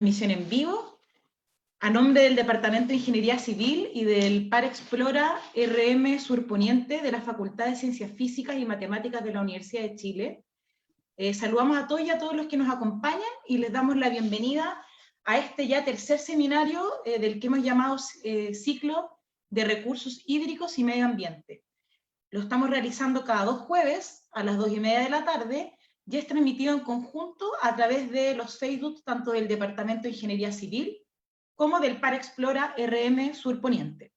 Transmisión en vivo, a nombre del Departamento de Ingeniería Civil y del Par Explora RM Surponiente de la Facultad de Ciencias Físicas y Matemáticas de la Universidad de Chile. Saludamos a todos y a todos los que nos acompañan y les damos la bienvenida a este ya tercer seminario del que hemos llamado Ciclo de Recursos Hídricos y Medio Ambiente. Lo estamos realizando cada 2 jueves a las 2:30 de la tarde y es transmitido en conjunto a través de los Facebook tanto del Departamento de Ingeniería Civil como del Par Explora RM Surponiente.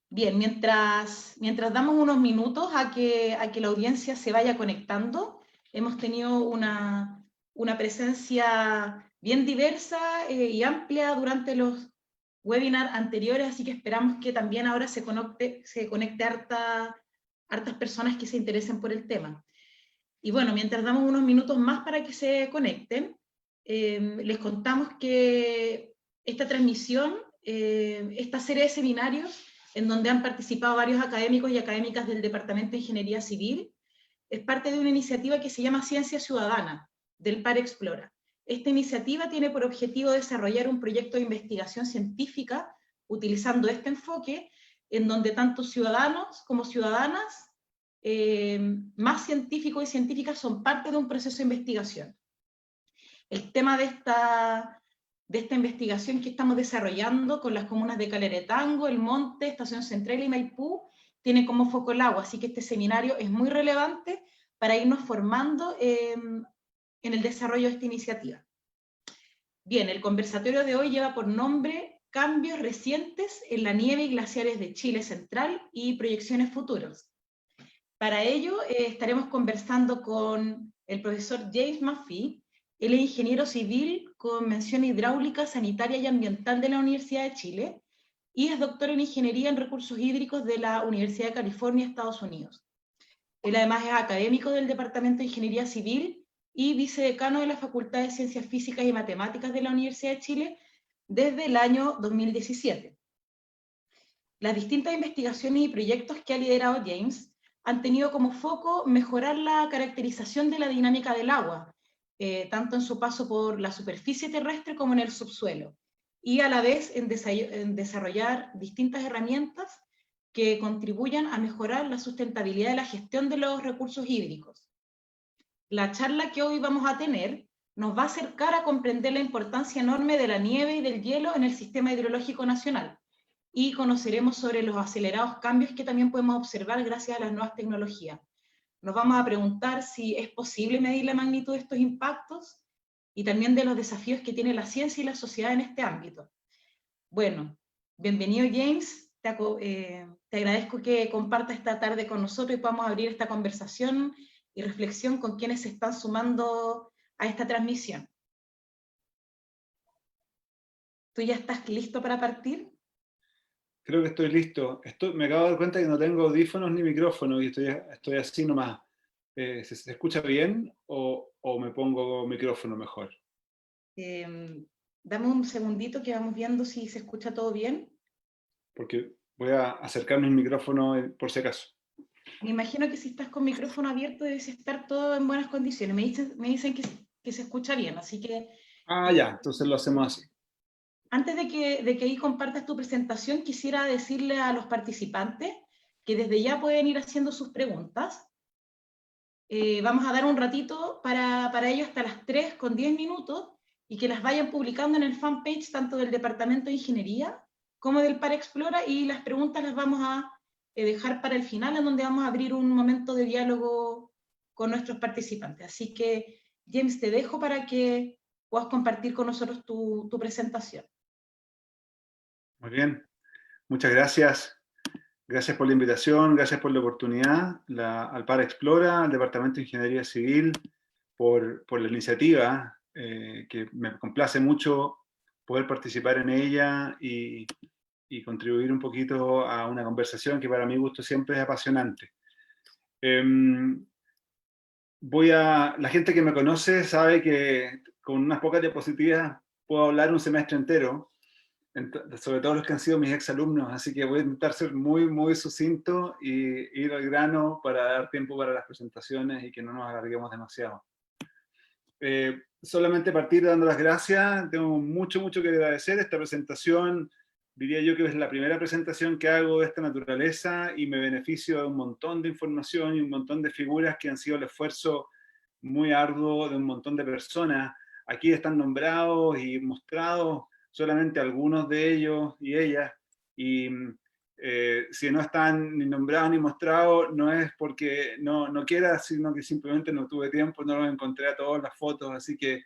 Bien, mientras damos unos minutos a que la audiencia se vaya conectando, hemos tenido una presencia bien diversa y amplia durante los webinars anteriores, así que esperamos que también ahora se conecte hartas personas que se interesen por el tema. Y bueno, mientras damos unos minutos más para que se conecten, les contamos que esta transmisión, esta serie de seminarios, en donde han participado varios académicos y académicas del Departamento de Ingeniería Civil, es parte de una iniciativa que se llama Ciencia Ciudadana, del Par Explora. Esta iniciativa tiene por objetivo desarrollar un proyecto de investigación científica utilizando este enfoque, en donde tanto ciudadanos como ciudadanas, más científicos y científicas son parte de un proceso de investigación. El tema de esta investigación que estamos desarrollando con las comunas de Caleretango, El Monte, Estación Central y Maipú, tiene como foco el agua, así que este seminario es muy relevante para irnos formando en el desarrollo de esta iniciativa. Bien, el conversatorio de hoy lleva por nombre Cambios recientes en la nieve y glaciares de Chile Central y proyecciones futuras. Para ello estaremos conversando con el profesor James Maffei. Él es ingeniero civil con mención hidráulica, sanitaria y ambiental de la Universidad de Chile y es doctor en ingeniería en recursos hídricos de la Universidad de California, Estados Unidos. Él además es académico del Departamento de Ingeniería Civil y vicedecano de la Facultad de Ciencias Físicas y Matemáticas de la Universidad de Chile desde el año 2017. Las distintas investigaciones y proyectos que ha liderado James han tenido como foco mejorar la caracterización de la dinámica del agua, tanto en su paso por la superficie terrestre como en el subsuelo, y a la vez en desarrollar distintas herramientas que contribuyan a mejorar la sustentabilidad de la gestión de los recursos hídricos. La charla que hoy vamos a tener nos va a acercar a comprender la importancia enorme de la nieve y del hielo en el sistema hidrológico nacional, y conoceremos sobre los acelerados cambios que también podemos observar gracias a las nuevas tecnologías. Nos vamos a preguntar si es posible medir la magnitud de estos impactos y también de los desafíos que tiene la ciencia y la sociedad en este ámbito. Bueno, bienvenido James, te agradezco que compartas esta tarde con nosotros y podamos abrir esta conversación y reflexión con quienes se están sumando a esta transmisión. ¿Tú ya estás listo para partir? Creo que estoy listo. Me acabo de dar cuenta que no tengo audífonos ni micrófono y estoy así nomás. ¿Se escucha bien o me pongo micrófono mejor? Dame un segundito que vamos viendo si se escucha todo bien. Porque voy a acercarme el micrófono por si acaso. Me imagino que si estás con micrófono abierto debes estar todo en buenas condiciones. Me dicen que se escucha bien, así que... Ah, ya, entonces lo hacemos así. Antes de que ahí compartas tu presentación, quisiera decirle a los participantes que desde ya pueden ir haciendo sus preguntas. Vamos a dar un ratito para ello hasta las 3:10 y que las vayan publicando en el fanpage tanto del Departamento de Ingeniería como del Par Explora, y las preguntas las vamos a dejar para el final, en donde vamos a abrir un momento de diálogo con nuestros participantes. Así que, James, te dejo para que puedas compartir con nosotros tu presentación. Muy bien, muchas gracias. Gracias por la invitación, gracias por la oportunidad, al Par Explora, al Departamento de Ingeniería Civil, por la iniciativa, que me complace mucho poder participar en ella y contribuir un poquito a una conversación que para mi gusto siempre es apasionante. La gente que me conoce sabe que con unas pocas diapositivas puedo hablar un semestre entero, sobre todo los que han sido mis exalumnos, así que voy a intentar ser muy, muy sucinto y ir al grano para dar tiempo para las presentaciones y que no nos alarguemos demasiado. Solamente partir dando las gracias, tengo mucho que agradecer. Esta presentación, diría yo que es la primera presentación que hago de esta naturaleza y me beneficio de un montón de información y un montón de figuras que han sido el esfuerzo muy arduo de un montón de personas. Aquí están nombrados y mostrados solamente algunos de ellos y ellas, y si no están ni nombrados ni mostrados, no es porque no quiera, sino que simplemente no tuve tiempo, no los encontré a todas las fotos, así que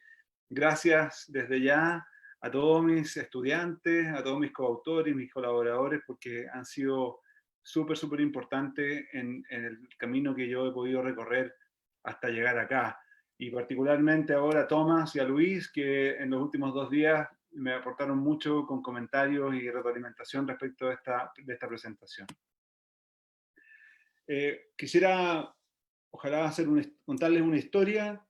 gracias desde ya a todos mis estudiantes, a todos mis coautores, mis colaboradores, porque han sido súper importantes en el camino que yo he podido recorrer hasta llegar acá. Y particularmente ahora a Tomás y a Luis, que en los últimos 2 días me aportaron mucho con comentarios y retroalimentación respecto de esta presentación. Quisiera, ojalá, contarles una historia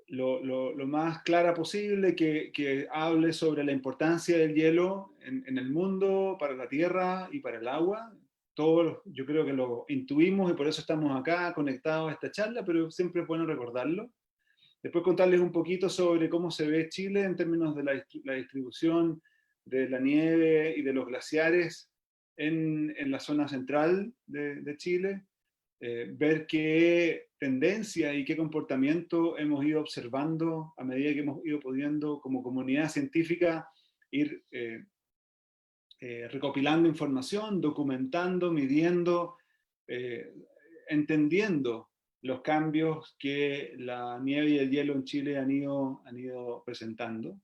lo más clara posible, que hable sobre la importancia del hielo en el mundo, para la tierra y para el agua. Todos, yo creo que lo intuimos y por eso estamos acá conectados a esta charla, pero siempre es bueno recordarlo. Después contarles un poquito sobre cómo se ve Chile en términos de la distribución de la nieve y de los glaciares en la zona central de Chile. Ver qué tendencia y qué comportamiento hemos ido observando a medida que hemos ido pudiendo, como comunidad científica, ir recopilando información, documentando, midiendo, entendiendo los cambios que la nieve y el hielo en Chile han ido presentando.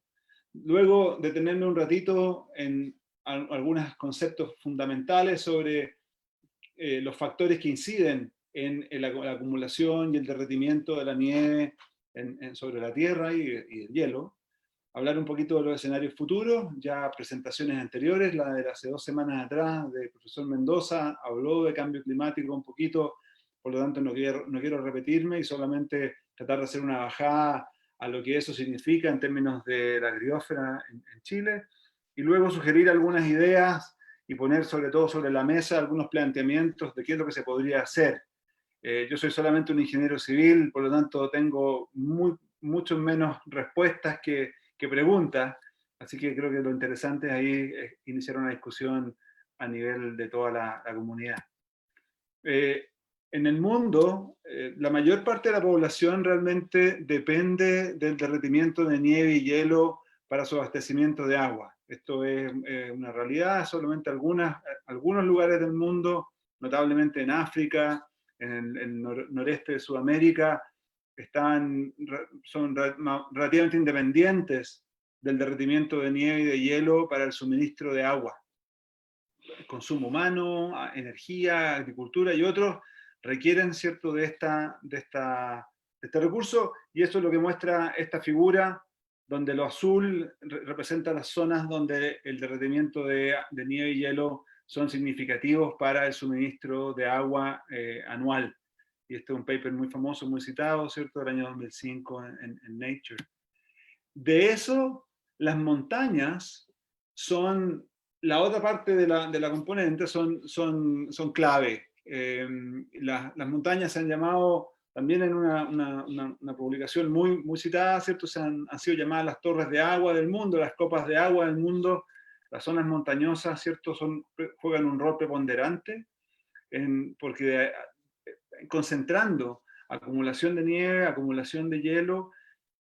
Luego, detenerme un ratito en algunos conceptos fundamentales sobre los factores que inciden en la acumulación y el derretimiento de la nieve sobre la Tierra y el hielo. Hablar un poquito de los escenarios futuros, ya presentaciones anteriores, la de hace 2 semanas atrás del profesor Mendoza habló de cambio climático un poquito, por lo tanto no quiero repetirme y solamente tratar de hacer una bajada a lo que eso significa en términos de la criósfera en Chile, y luego sugerir algunas ideas y poner sobre todo sobre la mesa algunos planteamientos de qué es lo que se podría hacer. Yo soy solamente un ingeniero civil, por lo tanto tengo mucho menos respuestas que preguntas, así que creo que lo interesante es ahí iniciar una discusión a nivel de toda la comunidad. En el mundo, la mayor parte de la población realmente depende del derretimiento de nieve y hielo para su abastecimiento de agua. Esto es una realidad. Solamente algunos lugares del mundo, notablemente en África, en el noreste de Sudamérica, son relativamente independientes del derretimiento de nieve y de hielo para el suministro de agua. Consumo humano, energía, agricultura y otros requieren, ¿cierto?, de este recurso, y eso es lo que muestra esta figura, donde lo azul representa las zonas donde el derretimiento de nieve y hielo son significativos para el suministro de agua anual. Y este es un paper muy famoso, muy citado, ¿cierto?, del año 2005 en Nature. De eso, las montañas son, la otra parte de la componente son clave. Las montañas se han llamado, también en una publicación muy citada, ¿cierto?, han sido llamadas las torres de agua del mundo, las copas de agua del mundo. Las zonas montañosas, ¿cierto?, juegan un rol preponderante, porque concentrando acumulación de nieve, acumulación de hielo,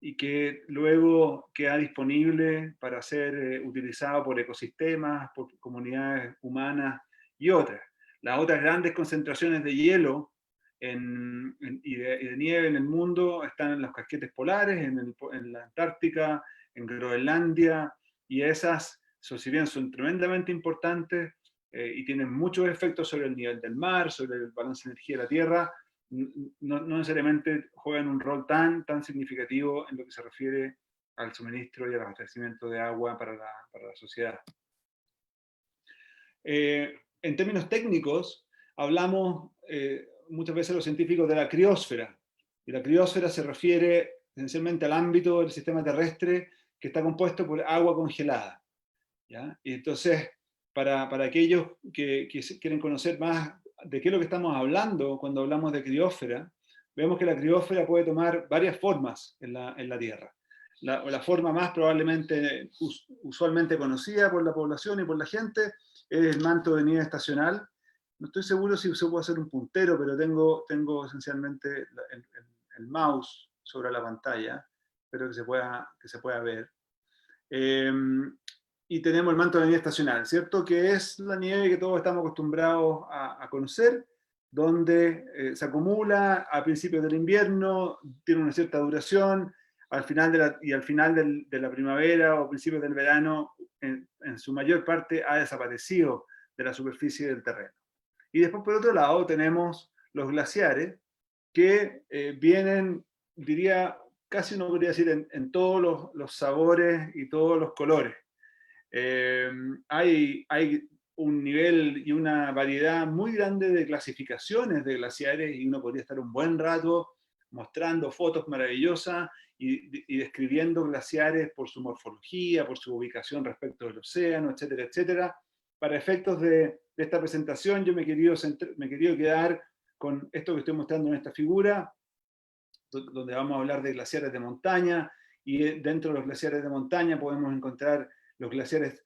y que luego queda disponible para ser utilizado por ecosistemas, por comunidades humanas y otras. Las otras grandes concentraciones de hielo y de nieve en el mundo están en los casquetes polares, en la Antártica, en Groenlandia, y esas, si bien son tremendamente importantes y tienen muchos efectos sobre el nivel del mar, sobre el balance de energía de la Tierra, no necesariamente juegan un rol tan significativo en lo que se refiere al suministro y al abastecimiento de agua para la sociedad. En términos técnicos, hablamos muchas veces los científicos de la criósfera, y la criósfera se refiere esencialmente al ámbito del sistema terrestre que está compuesto por agua congelada, ¿ya? Y entonces, para aquellos que quieren conocer más de qué es lo que estamos hablando cuando hablamos de criósfera, vemos que la criósfera puede tomar varias formas en la Tierra. La forma más probablemente usualmente conocida por la población y por la gente es el manto de nieve estacional. No estoy seguro si se puede hacer un puntero, pero tengo esencialmente el mouse sobre la pantalla. Espero que se pueda ver. Y tenemos el manto de nieve estacional, ¿cierto? Que es la nieve que todos estamos acostumbrados a conocer, donde se acumula a principios del invierno, tiene una cierta duración, al final de la primavera o principios del verano, en su mayor parte ha desaparecido de la superficie del terreno. Y después, por otro lado, tenemos los glaciares, que vienen, diría, casi uno podría decir, en todos los sabores y todos los colores. Hay un nivel y una variedad muy grande de clasificaciones de glaciares y uno podría estar un buen rato mostrando fotos maravillosas y describiendo glaciares por su morfología, por su ubicación respecto del océano, etcétera, etcétera. Para efectos de esta presentación yo me he querido quedar con esto que estoy mostrando en esta figura, donde vamos a hablar de glaciares de montaña, y dentro de los glaciares de montaña podemos encontrar los glaciares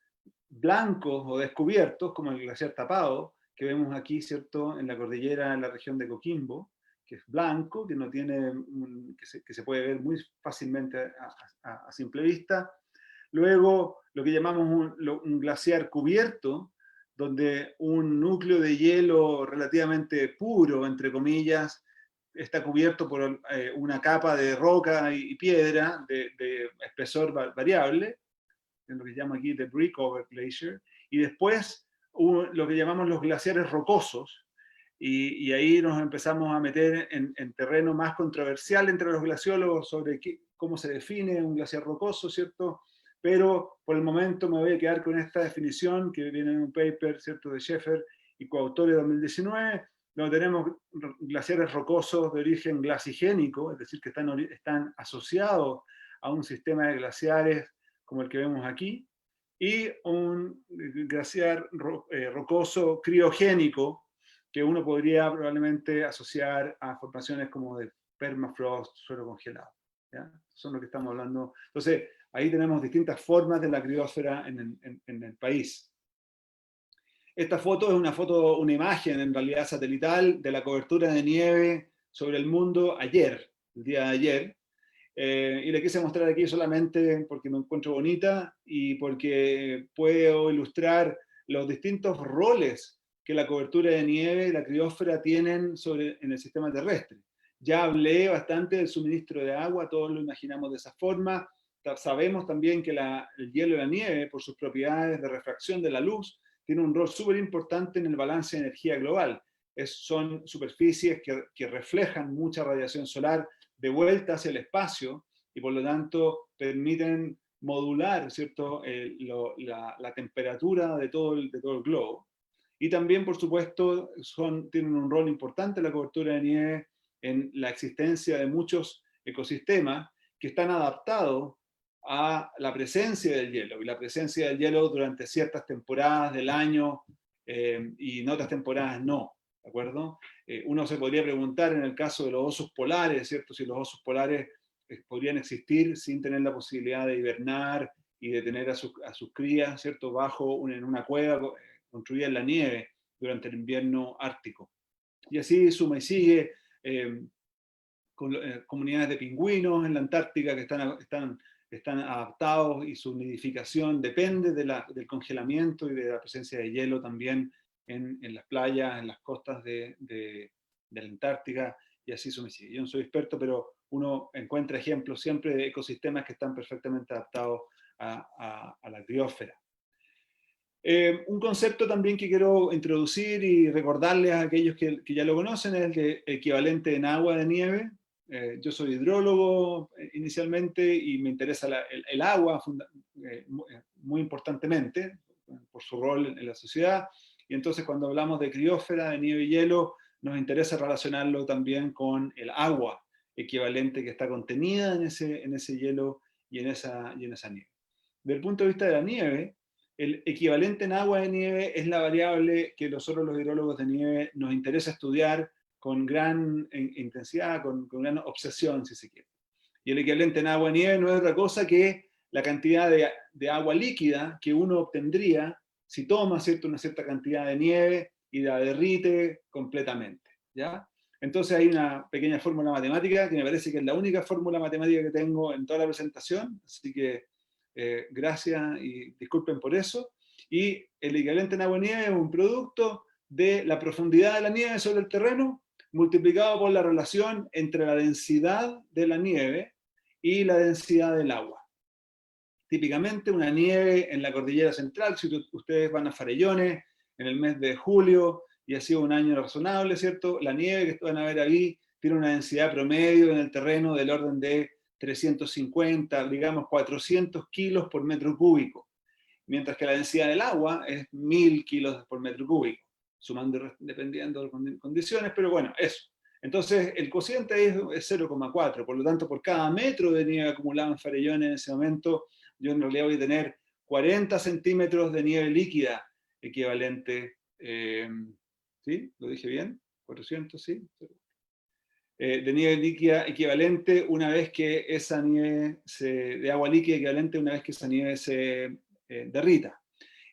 blancos o descubiertos, como el glaciar Tapado, que vemos aquí, ¿cierto?, en la cordillera, en la región de Coquimbo, que es blanco, que no tiene que se puede ver muy fácilmente a simple vista. Luego, lo que llamamos un glaciar cubierto, donde un núcleo de hielo relativamente puro, entre comillas, está cubierto por una capa de roca y piedra de espesor variable, en lo que se llama aquí the Breakover Glacier, y después lo que llamamos los glaciares rocosos, y ahí nos empezamos a meter en terreno más controversial entre los glaciólogos sobre cómo se define un glaciar rocoso, ¿cierto? Pero por el momento me voy a quedar con esta definición que viene en un paper, ¿cierto?, de Schaeffer y coautores de 2019, donde tenemos glaciares rocosos de origen glasigénico, es decir, que están asociados a un sistema de glaciares como el que vemos aquí, y un glaciar rocoso criogénico, que uno podría probablemente asociar a formaciones como de permafrost, suelo congelado. ¿Ya? Son lo que estamos hablando. Entonces, ahí tenemos distintas formas de la criósfera en el país. Esta foto es una imagen en realidad satelital de la cobertura de nieve sobre el mundo ayer, el día de ayer. Y le quise mostrar aquí solamente porque me encuentro bonita y porque puedo ilustrar los distintos roles que la cobertura de nieve y la criósfera tienen en el sistema terrestre. Ya hablé bastante del suministro de agua, todos lo imaginamos de esa forma. Sabemos también que el hielo y la nieve, por sus propiedades de refracción de la luz, tiene un rol súper importante en el balance de energía global. Son superficies que reflejan mucha radiación solar de vuelta hacia el espacio y por lo tanto permiten modular, ¿cierto?, la temperatura de todo el globo. Y también, por supuesto, tienen un rol importante la cobertura de nieve en la existencia de muchos ecosistemas que están adaptados a la presencia del hielo, y la presencia del hielo durante ciertas temporadas del año y en otras temporadas no, ¿de acuerdo? Uno se podría preguntar en el caso de los osos polares, ¿cierto?, si los osos polares podrían existir sin tener la posibilidad de hibernar y de tener a sus crías, ¿cierto?, en una cueva construida en la nieve durante el invierno ártico. Y así suma y sigue, comunidades de pingüinos en la Antártica que están adaptados y su nidificación depende del congelamiento y de la presencia de hielo también en las playas, en las costas de la Antártica, y así suma y sigue. Yo no soy experto, pero uno encuentra ejemplos siempre de ecosistemas que están perfectamente adaptados a la criósfera. Un concepto también que quiero introducir y recordarles a aquellos que ya lo conocen es el equivalente en agua de nieve. Yo soy hidrólogo inicialmente y me interesa el agua muy importantemente por su rol en la sociedad, y entonces cuando hablamos de criósfera, de nieve y hielo, nos interesa relacionarlo también con el agua equivalente que está contenida en ese hielo y en esa nieve. Desde el punto de vista de la nieve, el equivalente en agua de nieve es la variable que nosotros los hidrólogos de nieve nos interesa estudiar con gran intensidad, con gran obsesión, si se quiere. Y el equivalente en agua-nieve no es otra cosa que la cantidad de agua líquida que uno obtendría si toma, ¿cierto?, una cierta cantidad de nieve y la derrite completamente, ¿ya? Entonces hay una pequeña fórmula matemática que me parece que es la única fórmula matemática que tengo en toda la presentación, así que gracias y disculpen por eso. Y el equivalente en agua-nieve es un producto de la profundidad de la nieve sobre el terreno multiplicado por la relación entre la densidad de la nieve y la densidad del agua. Típicamente una nieve en la cordillera central, si ustedes van a Farellones en el mes de julio y ha sido un año razonable, ¿cierto? La nieve que van a ver ahí tiene una densidad promedio en el terreno del orden de 350, digamos 400 kilos por metro cúbico, mientras que la densidad del agua es 1000 kilos por metro cúbico, sumando dependiendo de condiciones, pero bueno, eso. Entonces, el cociente es 0,4, por lo tanto, por cada metro de nieve acumulado en Farellones en ese momento, yo en realidad voy a tener 40 centímetros de nieve líquida equivalente, ¿sí? ¿Lo dije bien? 400, ¿sí? De nieve líquida equivalente una vez que esa nieve de agua líquida equivalente una vez que esa nieve se derrita.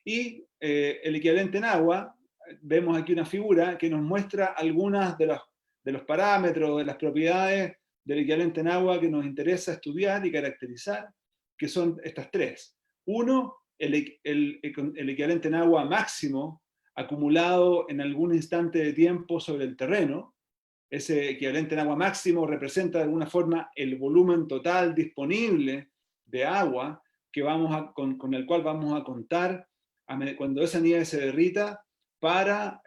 Y el equivalente en agua, vemos aquí una figura que nos muestra algunas de los parámetros, de las propiedades del equivalente en agua que nos interesa estudiar y caracterizar, que son estas tres. Uno, el equivalente en agua máximo acumulado en algún instante de tiempo sobre el terreno. Ese equivalente en agua máximo representa de alguna forma el volumen total disponible de agua que con el cual vamos a contar cuando esa nieve se derrita para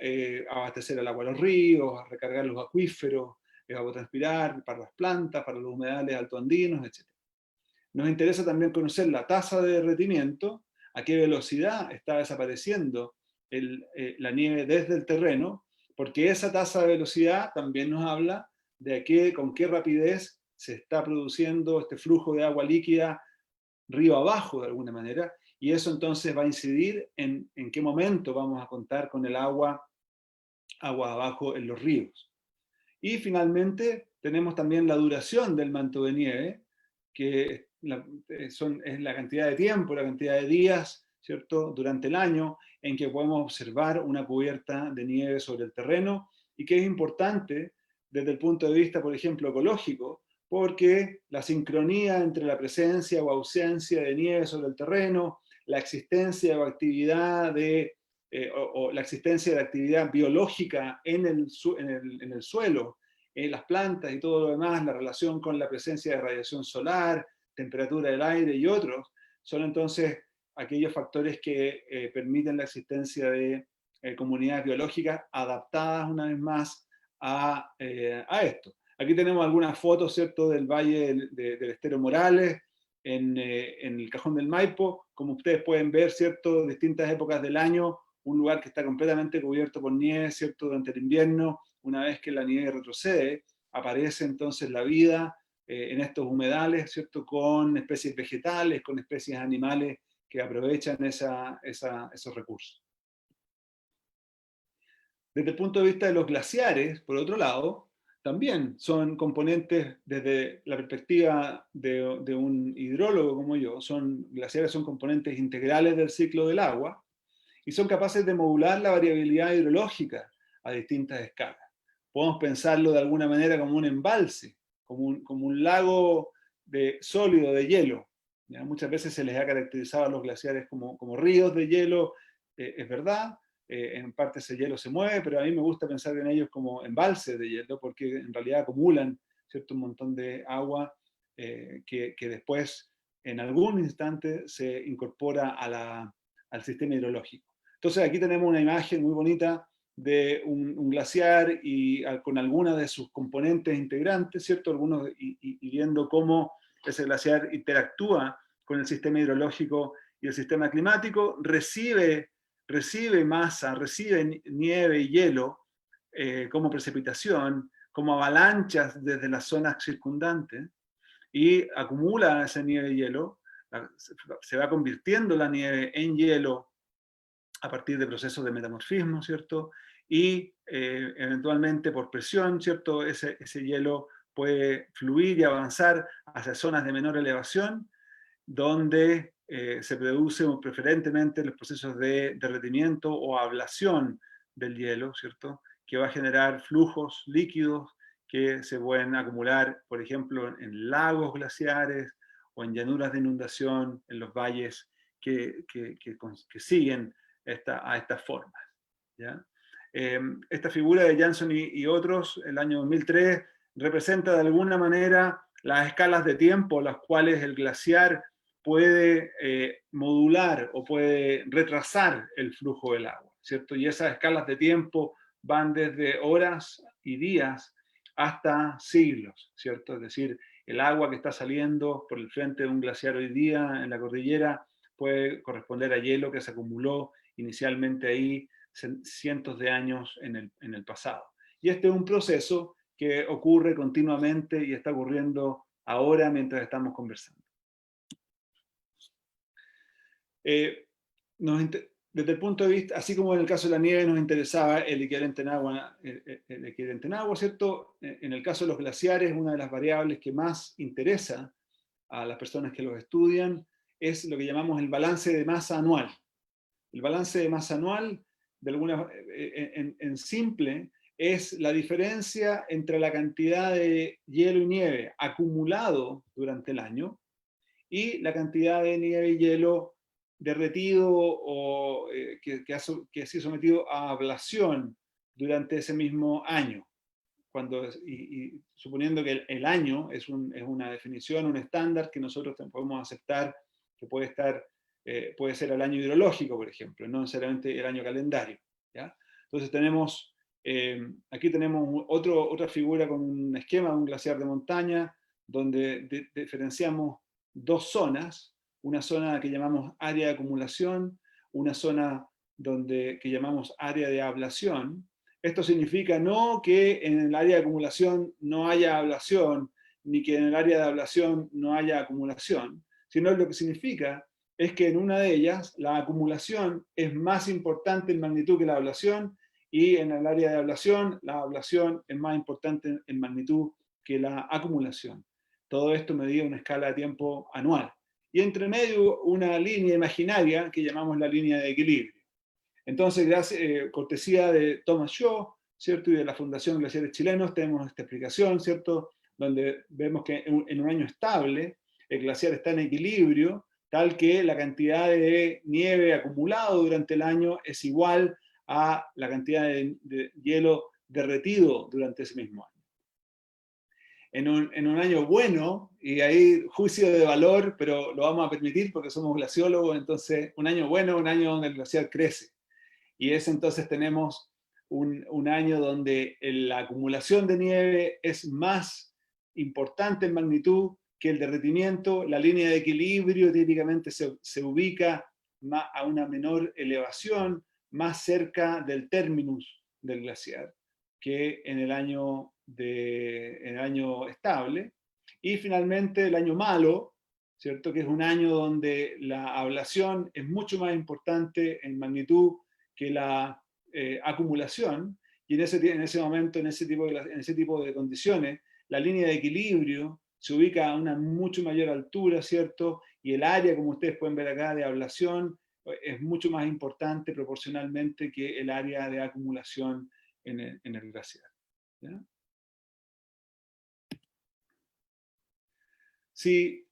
abastecer el agua a los ríos, a recargar los acuíferos, evapotranspirar para las plantas, para los humedales altoandinos, etc. Nos interesa también conocer la tasa de derretimiento, a qué velocidad está desapareciendo la nieve desde el terreno, porque esa tasa de velocidad también nos habla de con qué rapidez se está produciendo este flujo de agua líquida río abajo de alguna manera, y eso entonces va a incidir en qué momento vamos a contar con el agua abajo en los ríos. Y finalmente tenemos también la duración del manto de nieve, que es la cantidad de tiempo, la cantidad de días, ¿cierto?, durante el año en que podemos observar una cubierta de nieve sobre el terreno, y que es importante desde el punto de vista, por ejemplo, ecológico, porque la sincronía entre la presencia o ausencia de nieve sobre el terreno, la existencia o actividad o la existencia de actividad biológica en el suelo, en las plantas y todo lo demás, la relación con la presencia de radiación solar, temperatura del aire y otros, son entonces aquellos factores que permiten la existencia de comunidades biológicas adaptadas una vez más a esto. Aquí tenemos algunas fotos, ¿cierto?, del valle del Estero Morales, en el Cajón del Maipo. Como ustedes pueden ver, ¿cierto?, distintas épocas del año, un lugar que está completamente cubierto por nieve, ¿cierto?, durante el invierno. Una vez que la nieve retrocede, aparece entonces la vida en estos humedales, ¿cierto?, con especies vegetales, con especies animales que aprovechan esos recursos. Desde el punto de vista de los glaciares, por otro lado, también son componentes, desde la perspectiva de un hidrólogo como yo, glaciares son componentes integrales del ciclo del agua y son capaces de modular la variabilidad hidrológica a distintas escalas. Podemos pensarlo de alguna manera como un embalse, como un lago sólido de hielo. ¿Ya? Muchas veces se les ha caracterizado a los glaciares como ríos de hielo, es verdad. En parte ese hielo se mueve, pero a mí me gusta pensar en ellos como embalses de hielo, porque en realidad acumulan, ¿cierto?, un montón de agua que después, en algún instante, se incorpora al sistema hidrológico. Entonces aquí tenemos una imagen muy bonita de un glaciar y con algunas de sus componentes integrantes, ¿cierto?, y viendo cómo ese glaciar interactúa con el sistema hidrológico y el sistema climático, recibe masa, recibe nieve y hielo como precipitación, como avalanchas desde las zonas circundantes, y acumula esa nieve y hielo, se va convirtiendo la nieve en hielo a partir de procesos de metamorfismo, ¿cierto? y eventualmente por presión, ¿cierto? Ese hielo puede fluir y avanzar hacia zonas de menor elevación, donde se produce preferentemente los procesos de derretimiento o ablación del hielo, ¿cierto? Que va a generar flujos líquidos que se pueden acumular, por ejemplo, en lagos glaciares o en llanuras de inundación, en los valles que siguen a estas formas, ¿ya? Esta figura de Jansson y otros, el año 2003, representa de alguna manera las escalas de tiempo las cuales el glaciar puede modular o puede retrasar el flujo del agua, ¿cierto? Y esas escalas de tiempo van desde horas y días hasta siglos, ¿cierto? Es decir, el agua que está saliendo por el frente de un glaciar hoy día en la cordillera puede corresponder a hielo que se acumuló inicialmente ahí cientos de años en el pasado. Y este es un proceso que ocurre continuamente y está ocurriendo ahora mientras estamos conversando. Desde el punto de vista, así como en el caso de la nieve nos interesaba el equivalente en agua, ¿cierto? En el caso de los glaciares, una de las variables que más interesa a las personas que los estudian es lo que llamamos el balance de masa anual. El balance de masa anual, en simple, es la diferencia entre la cantidad de hielo y nieve acumulado durante el año y la cantidad de nieve y hielo derretido o que ha sido sometido a ablación durante ese mismo año. Suponiendo que el año es una definición, un estándar que nosotros podemos aceptar, que puede ser el año hidrológico, por ejemplo, no necesariamente el año calendario, ¿ya? Entonces aquí tenemos otra figura con un esquema de un glaciar de montaña, donde diferenciamos dos zonas, una zona que llamamos área de acumulación, una zona que llamamos área de ablación. Esto significa no que en el área de acumulación no haya ablación, ni que en el área de ablación no haya acumulación, sino lo que significa es que en una de ellas la acumulación es más importante en magnitud que la ablación, y en el área de ablación la ablación es más importante en magnitud que la acumulación. Todo esto medía una escala de tiempo anual. Y entre medio una línea imaginaria que llamamos la línea de equilibrio. Entonces, cortesía de Thomas Shaw, ¿cierto? Y de la Fundación Glaciares Chilenos, tenemos esta explicación, ¿cierto? Donde vemos que en un año estable el glaciar está en equilibrio, tal que la cantidad de nieve acumulado durante el año es igual a la cantidad de hielo derretido durante ese mismo año. En un año bueno, y ahí juicio de valor, pero lo vamos a permitir porque somos glaciólogos, entonces un año bueno, un año donde el glaciar crece. Y entonces tenemos un año donde la acumulación de nieve es más importante en magnitud que el derretimiento. La línea de equilibrio típicamente se ubica a una menor elevación, más cerca del terminus del glaciar que en el año estable. Y finalmente el año malo, ¿cierto? Que es un año donde la ablación es mucho más importante en magnitud que la acumulación, y en ese momento, en ese tipo de condiciones, la línea de equilibrio se ubica a una mucho mayor altura, ¿cierto? Y el área, como ustedes pueden ver acá, de ablación es mucho más importante proporcionalmente que el área de acumulación en el glaciar, ¿ya? Sí,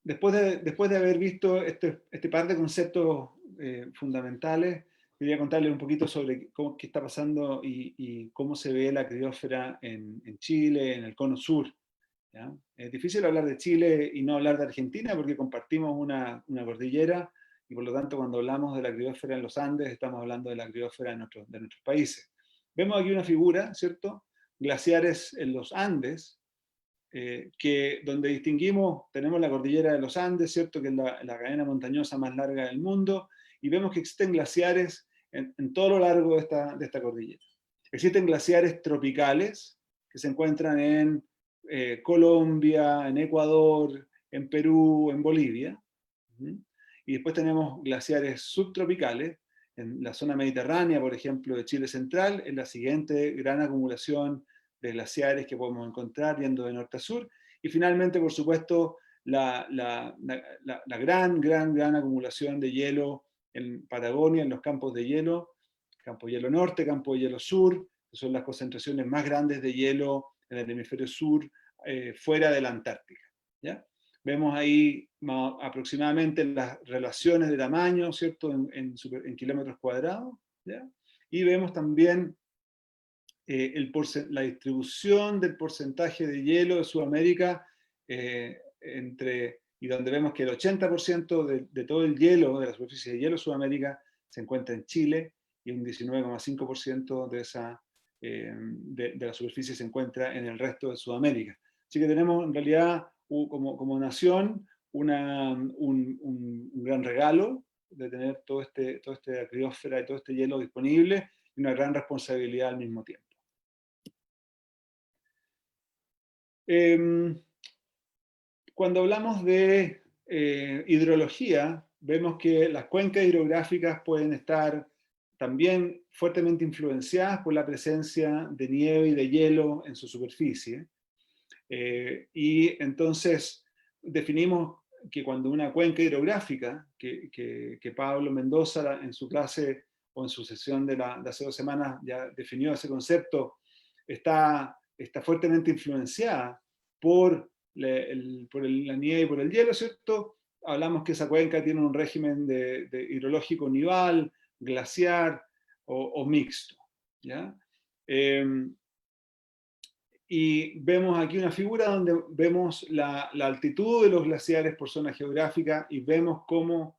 después de haber visto este par de conceptos fundamentales, quería contarles un poquito sobre qué está pasando y cómo se ve la criósfera en Chile, en el cono sur, ¿ya? Es difícil hablar de Chile y no hablar de Argentina porque compartimos una cordillera, y por lo tanto cuando hablamos de la criósfera en los Andes estamos hablando de la criósfera de nuestros países. Vemos aquí una figura, ¿cierto? Glaciares en los Andes, donde tenemos la cordillera de los Andes, ¿cierto? Que es la cadena montañosa más larga del mundo, y vemos que existen glaciares en todo lo largo de esta cordillera. Existen glaciares tropicales que se encuentran en Colombia, en Ecuador, en Perú, en Bolivia. Y después tenemos glaciares subtropicales En la zona mediterránea, por ejemplo, de Chile central, es la siguiente gran acumulación de glaciares que podemos encontrar yendo de norte a sur. Y finalmente, por supuesto, la gran acumulación de hielo en Patagonia, en los campos de hielo, campo de hielo norte, campo de hielo sur, que son las concentraciones más grandes de hielo en el hemisferio sur, fuera de la Antártica, ¿ya? Vemos ahí aproximadamente las relaciones de tamaño, ¿cierto?, en kilómetros cuadrados, ¿ya? Y vemos también la distribución del porcentaje de hielo de Sudamérica, y donde vemos que el 80% de todo el hielo, de la superficie de hielo de Sudamérica, se encuentra en Chile, y un 19,5% de la superficie se encuentra en el resto de Sudamérica. Así que tenemos en realidad como nación un gran regalo de tener toda esta criósfera y todo este hielo disponible, y una gran responsabilidad al mismo tiempo. Cuando hablamos de hidrología, vemos que las cuencas hidrográficas pueden estar también fuertemente influenciadas por la presencia de nieve y de hielo en su superficie. Y entonces definimos que cuando una cuenca hidrográfica, que Pablo Mendoza en su clase o en su sesión de hace 2 semanas ya definió ese concepto, está fuertemente influenciada por la nieve y por el hielo, ¿cierto? Hablamos que esa cuenca tiene un régimen de hidrológico nival, glaciar o mixto, ¿ya? Y vemos aquí una figura donde vemos la altitud de los glaciares por zona geográfica, y vemos cómo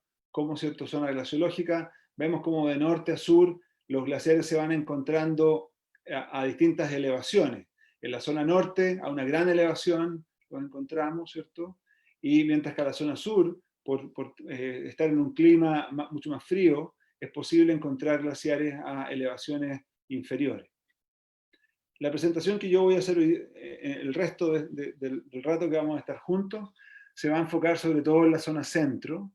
cierto, zona glaciológica, vemos cómo de norte a sur los glaciares se van encontrando a distintas elevaciones. En la zona norte, a una gran elevación, lo encontramos, ¿cierto? Y mientras que a la zona sur, por estar en un clima mucho más frío, es posible encontrar glaciares a elevaciones inferiores. La presentación que yo voy a hacer el resto del rato que vamos a estar juntos se va a enfocar sobre todo en la zona centro.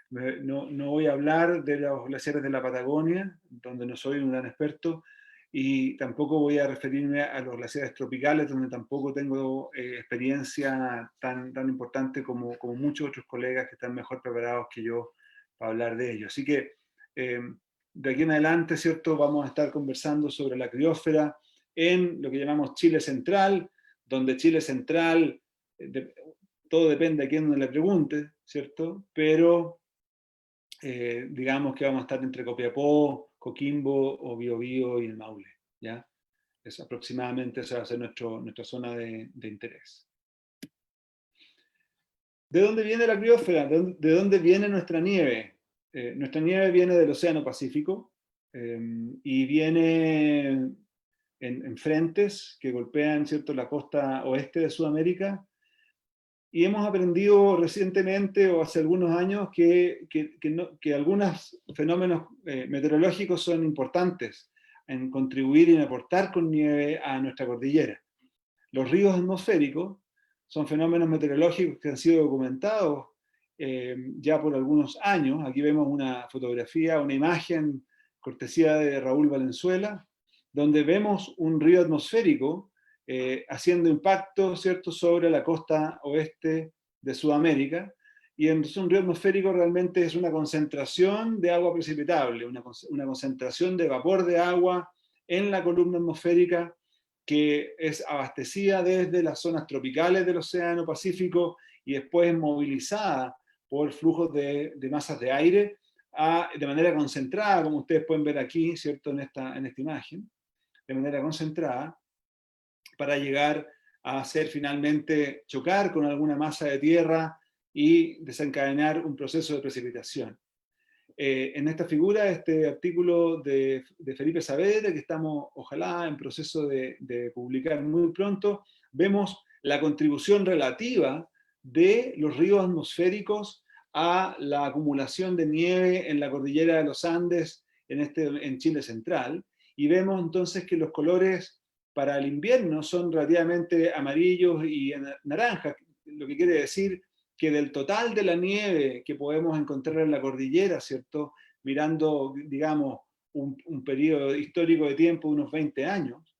No voy a hablar de los glaciares de la Patagonia, donde no soy un gran experto, y tampoco voy a referirme a los glaciares tropicales, donde tampoco tengo experiencia tan importante como muchos otros colegas que están mejor preparados que yo para hablar de ellos. Así que de aquí en adelante, ¿cierto?, vamos a estar conversando sobre la criósfera en lo que llamamos Chile central, donde Chile central, todo depende a quién le pregunte, ¿cierto? Pero digamos que vamos a estar entre Copiapó, Coquimbo o Biobío y el Maule, ¿ya? Aproximadamente esa va a ser nuestra zona de interés. ¿De dónde viene la criósfera? ¿De dónde viene nuestra nieve? Nuestra nieve viene del Océano Pacífico y viene en frentes que golpean, ¿cierto?, la costa oeste de Sudamérica, y hemos aprendido recientemente o hace algunos años que algunos fenómenos meteorológicos son importantes en contribuir y en aportar con nieve a nuestra cordillera. Los ríos atmosféricos son fenómenos meteorológicos que han sido documentados ya por algunos años. Aquí vemos una fotografía, una imagen cortesía de Raúl Valenzuela, donde vemos un río atmosférico haciendo impacto, ¿cierto?, sobre la costa oeste de Sudamérica. Y entonces un río atmosférico realmente es una concentración de agua precipitable, una concentración de vapor de agua en la columna atmosférica que es abastecida desde las zonas tropicales del Océano Pacífico y después movilizada por flujos de masas de aire de manera concentrada, como ustedes pueden ver aquí, ¿cierto?, en esta imagen, de manera concentrada, para llegar a hacer finalmente chocar con alguna masa de tierra y desencadenar un proceso de precipitación. En esta figura, este artículo de Felipe Saavedra, que estamos ojalá en proceso de publicar muy pronto, vemos la contribución relativa de los ríos atmosféricos a la acumulación de nieve en la cordillera de los Andes en Chile central, y vemos entonces que los colores para el invierno son relativamente amarillos y naranjas, lo que quiere decir que del total de la nieve que podemos encontrar en la cordillera, ¿cierto?, mirando, digamos, un periodo histórico de tiempo de unos 20 años,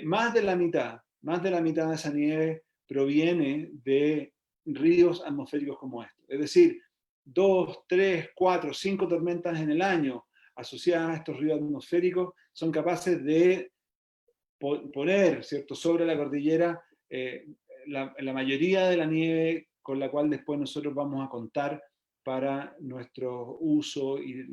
más de la mitad de esa nieve proviene de ríos atmosféricos como estos. Es decir, 2, 3, 4, 5 tormentas en el año asociadas a estos ríos atmosféricos son capaces de poner, ¿cierto?, sobre la cordillera la mayoría de la nieve con la cual después nosotros vamos a contar para nuestro uso y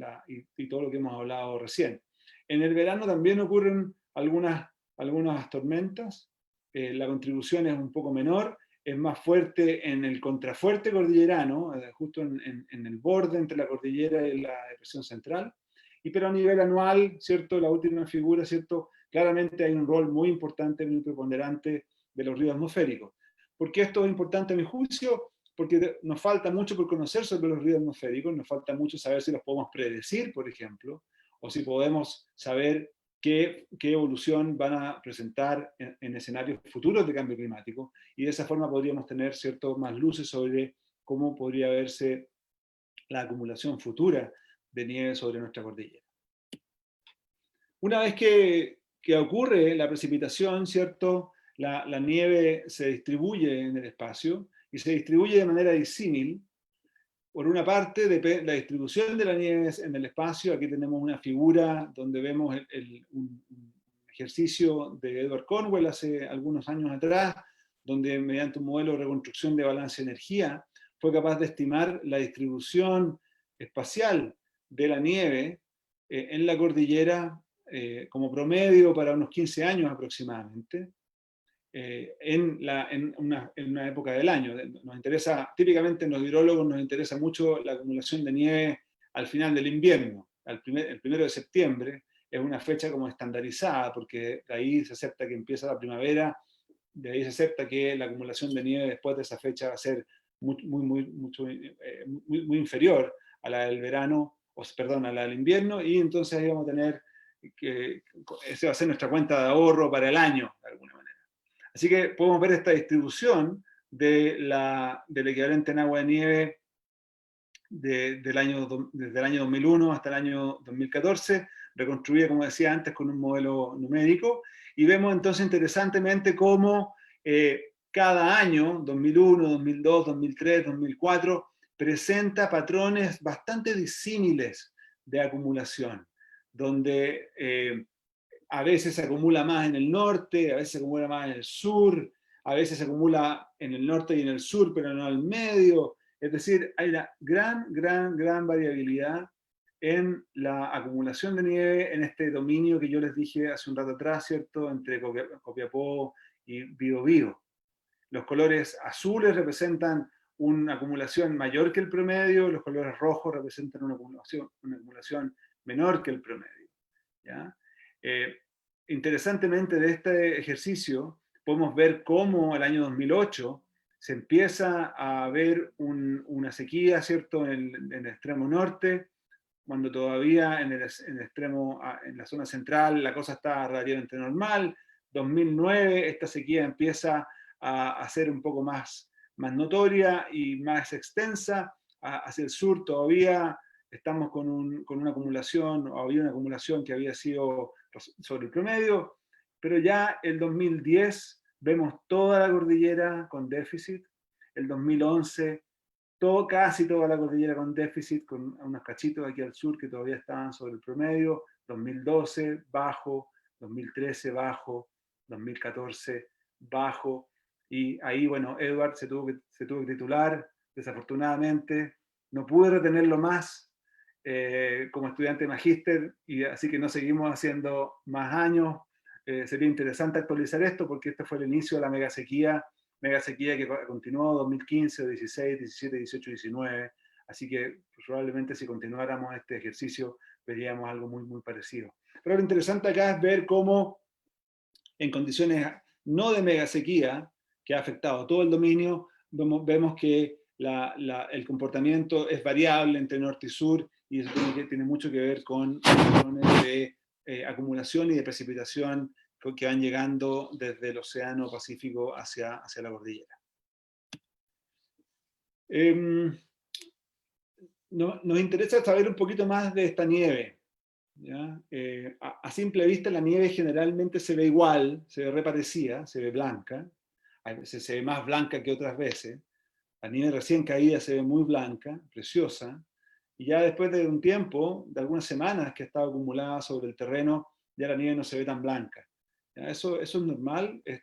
todo lo que hemos hablado recién. En el verano también ocurren algunas tormentas, la contribución es un poco menor, es más fuerte en el contrafuerte cordillerano, justo en el borde entre la cordillera y la depresión central, pero a nivel anual, ¿cierto? La última figura, ¿cierto? Claramente hay un rol muy importante, muy preponderante de los ríos atmosféricos. ¿Por qué esto es importante a mi juicio? Porque nos falta mucho por conocer sobre los ríos atmosféricos, nos falta mucho saber si los podemos predecir, por ejemplo, o si podemos saber qué evolución van a presentar en escenarios futuros de cambio climático, y de esa forma podríamos tener, ¿cierto?, más luces sobre cómo podría verse la acumulación futura de nieve sobre nuestra cordillera. Una vez que ocurre la precipitación, ¿cierto?, la nieve se distribuye en el espacio y se distribuye de manera disímil. Por una parte, la distribución de la nieve en el espacio. Aquí tenemos una figura donde vemos un ejercicio de Edward Cornwell hace algunos años atrás, donde mediante un modelo de reconstrucción de balance de energía fue capaz de estimar la distribución espacial de la nieve en la cordillera como promedio para unos 15 años aproximadamente, en una época del año. Nos interesa, típicamente en los hidrólogos nos interesa mucho la acumulación de nieve al final del invierno. El 1 de septiembre es una fecha como estandarizada, porque de ahí se acepta que empieza la primavera, de ahí se acepta que la acumulación de nieve después de esa fecha va a ser muy inferior a la del verano, perdón, a la del invierno, y entonces ahí vamos a tener que esa va a ser nuestra cuenta de ahorro para el año, de alguna manera. Así que podemos ver esta distribución del equivalente en agua de nieve desde el año 2001 hasta el año 2014, reconstruida, como decía antes, con un modelo numérico, y vemos entonces interesantemente cómo cada año, 2001, 2002, 2003, 2004, presenta patrones bastante disímiles de acumulación, donde a veces se acumula más en el norte, a veces se acumula más en el sur, a veces se acumula en el norte y en el sur, pero no al medio. Es decir, hay una gran variabilidad en la acumulación de nieve en este dominio que yo les dije hace un rato atrás, ¿cierto?, entre Copiapó y Biobío. Los colores azules representan una acumulación mayor que el promedio, los colores rojos representan una acumulación menor que el promedio, ¿ya? Interesantemente, de este ejercicio podemos ver cómo el año 2008 se empieza a ver una sequía, ¿cierto?, en el extremo norte, cuando todavía en la zona central la cosa está relativamente normal. 2009 esta sequía empieza a ser un poco más notoria y más extensa. Hacia el sur todavía estamos con una acumulación, o había una acumulación que había sido sobre el promedio, pero ya el 2010 vemos toda la cordillera con déficit, el 2011 casi toda la cordillera con déficit, con unos cachitos aquí al sur que todavía estaban sobre el promedio, 2012 bajo, 2013 bajo, 2014 bajo, y ahí, bueno, Edward se tuvo que titular, desafortunadamente, no pude retenerlo más como estudiante de magíster, y así que no seguimos haciendo más años. Sería interesante actualizar esto porque este fue el inicio de la megasequía que continuó 2015, 16, 17, 18, 19, así que probablemente si continuáramos este ejercicio veríamos algo muy parecido. Pero lo interesante acá es ver cómo en condiciones no de megasequía, que ha afectado todo el dominio, vemos que el comportamiento es variable entre norte y sur, y eso tiene mucho que ver con patrones de acumulación y de precipitación que van llegando desde el Océano Pacífico hacia la cordillera. nos interesa saber un poquito más de esta nieve. ¿Ya? A simple vista la nieve generalmente se ve igual, se ve reparecida, se ve blanca, a veces se ve más blanca que otras veces. La nieve recién caída se ve muy blanca, preciosa, y ya después de un tiempo, de algunas semanas que ha estado acumulada sobre el terreno, ya la nieve no se ve tan blanca. ¿Ya? Eso es normal, es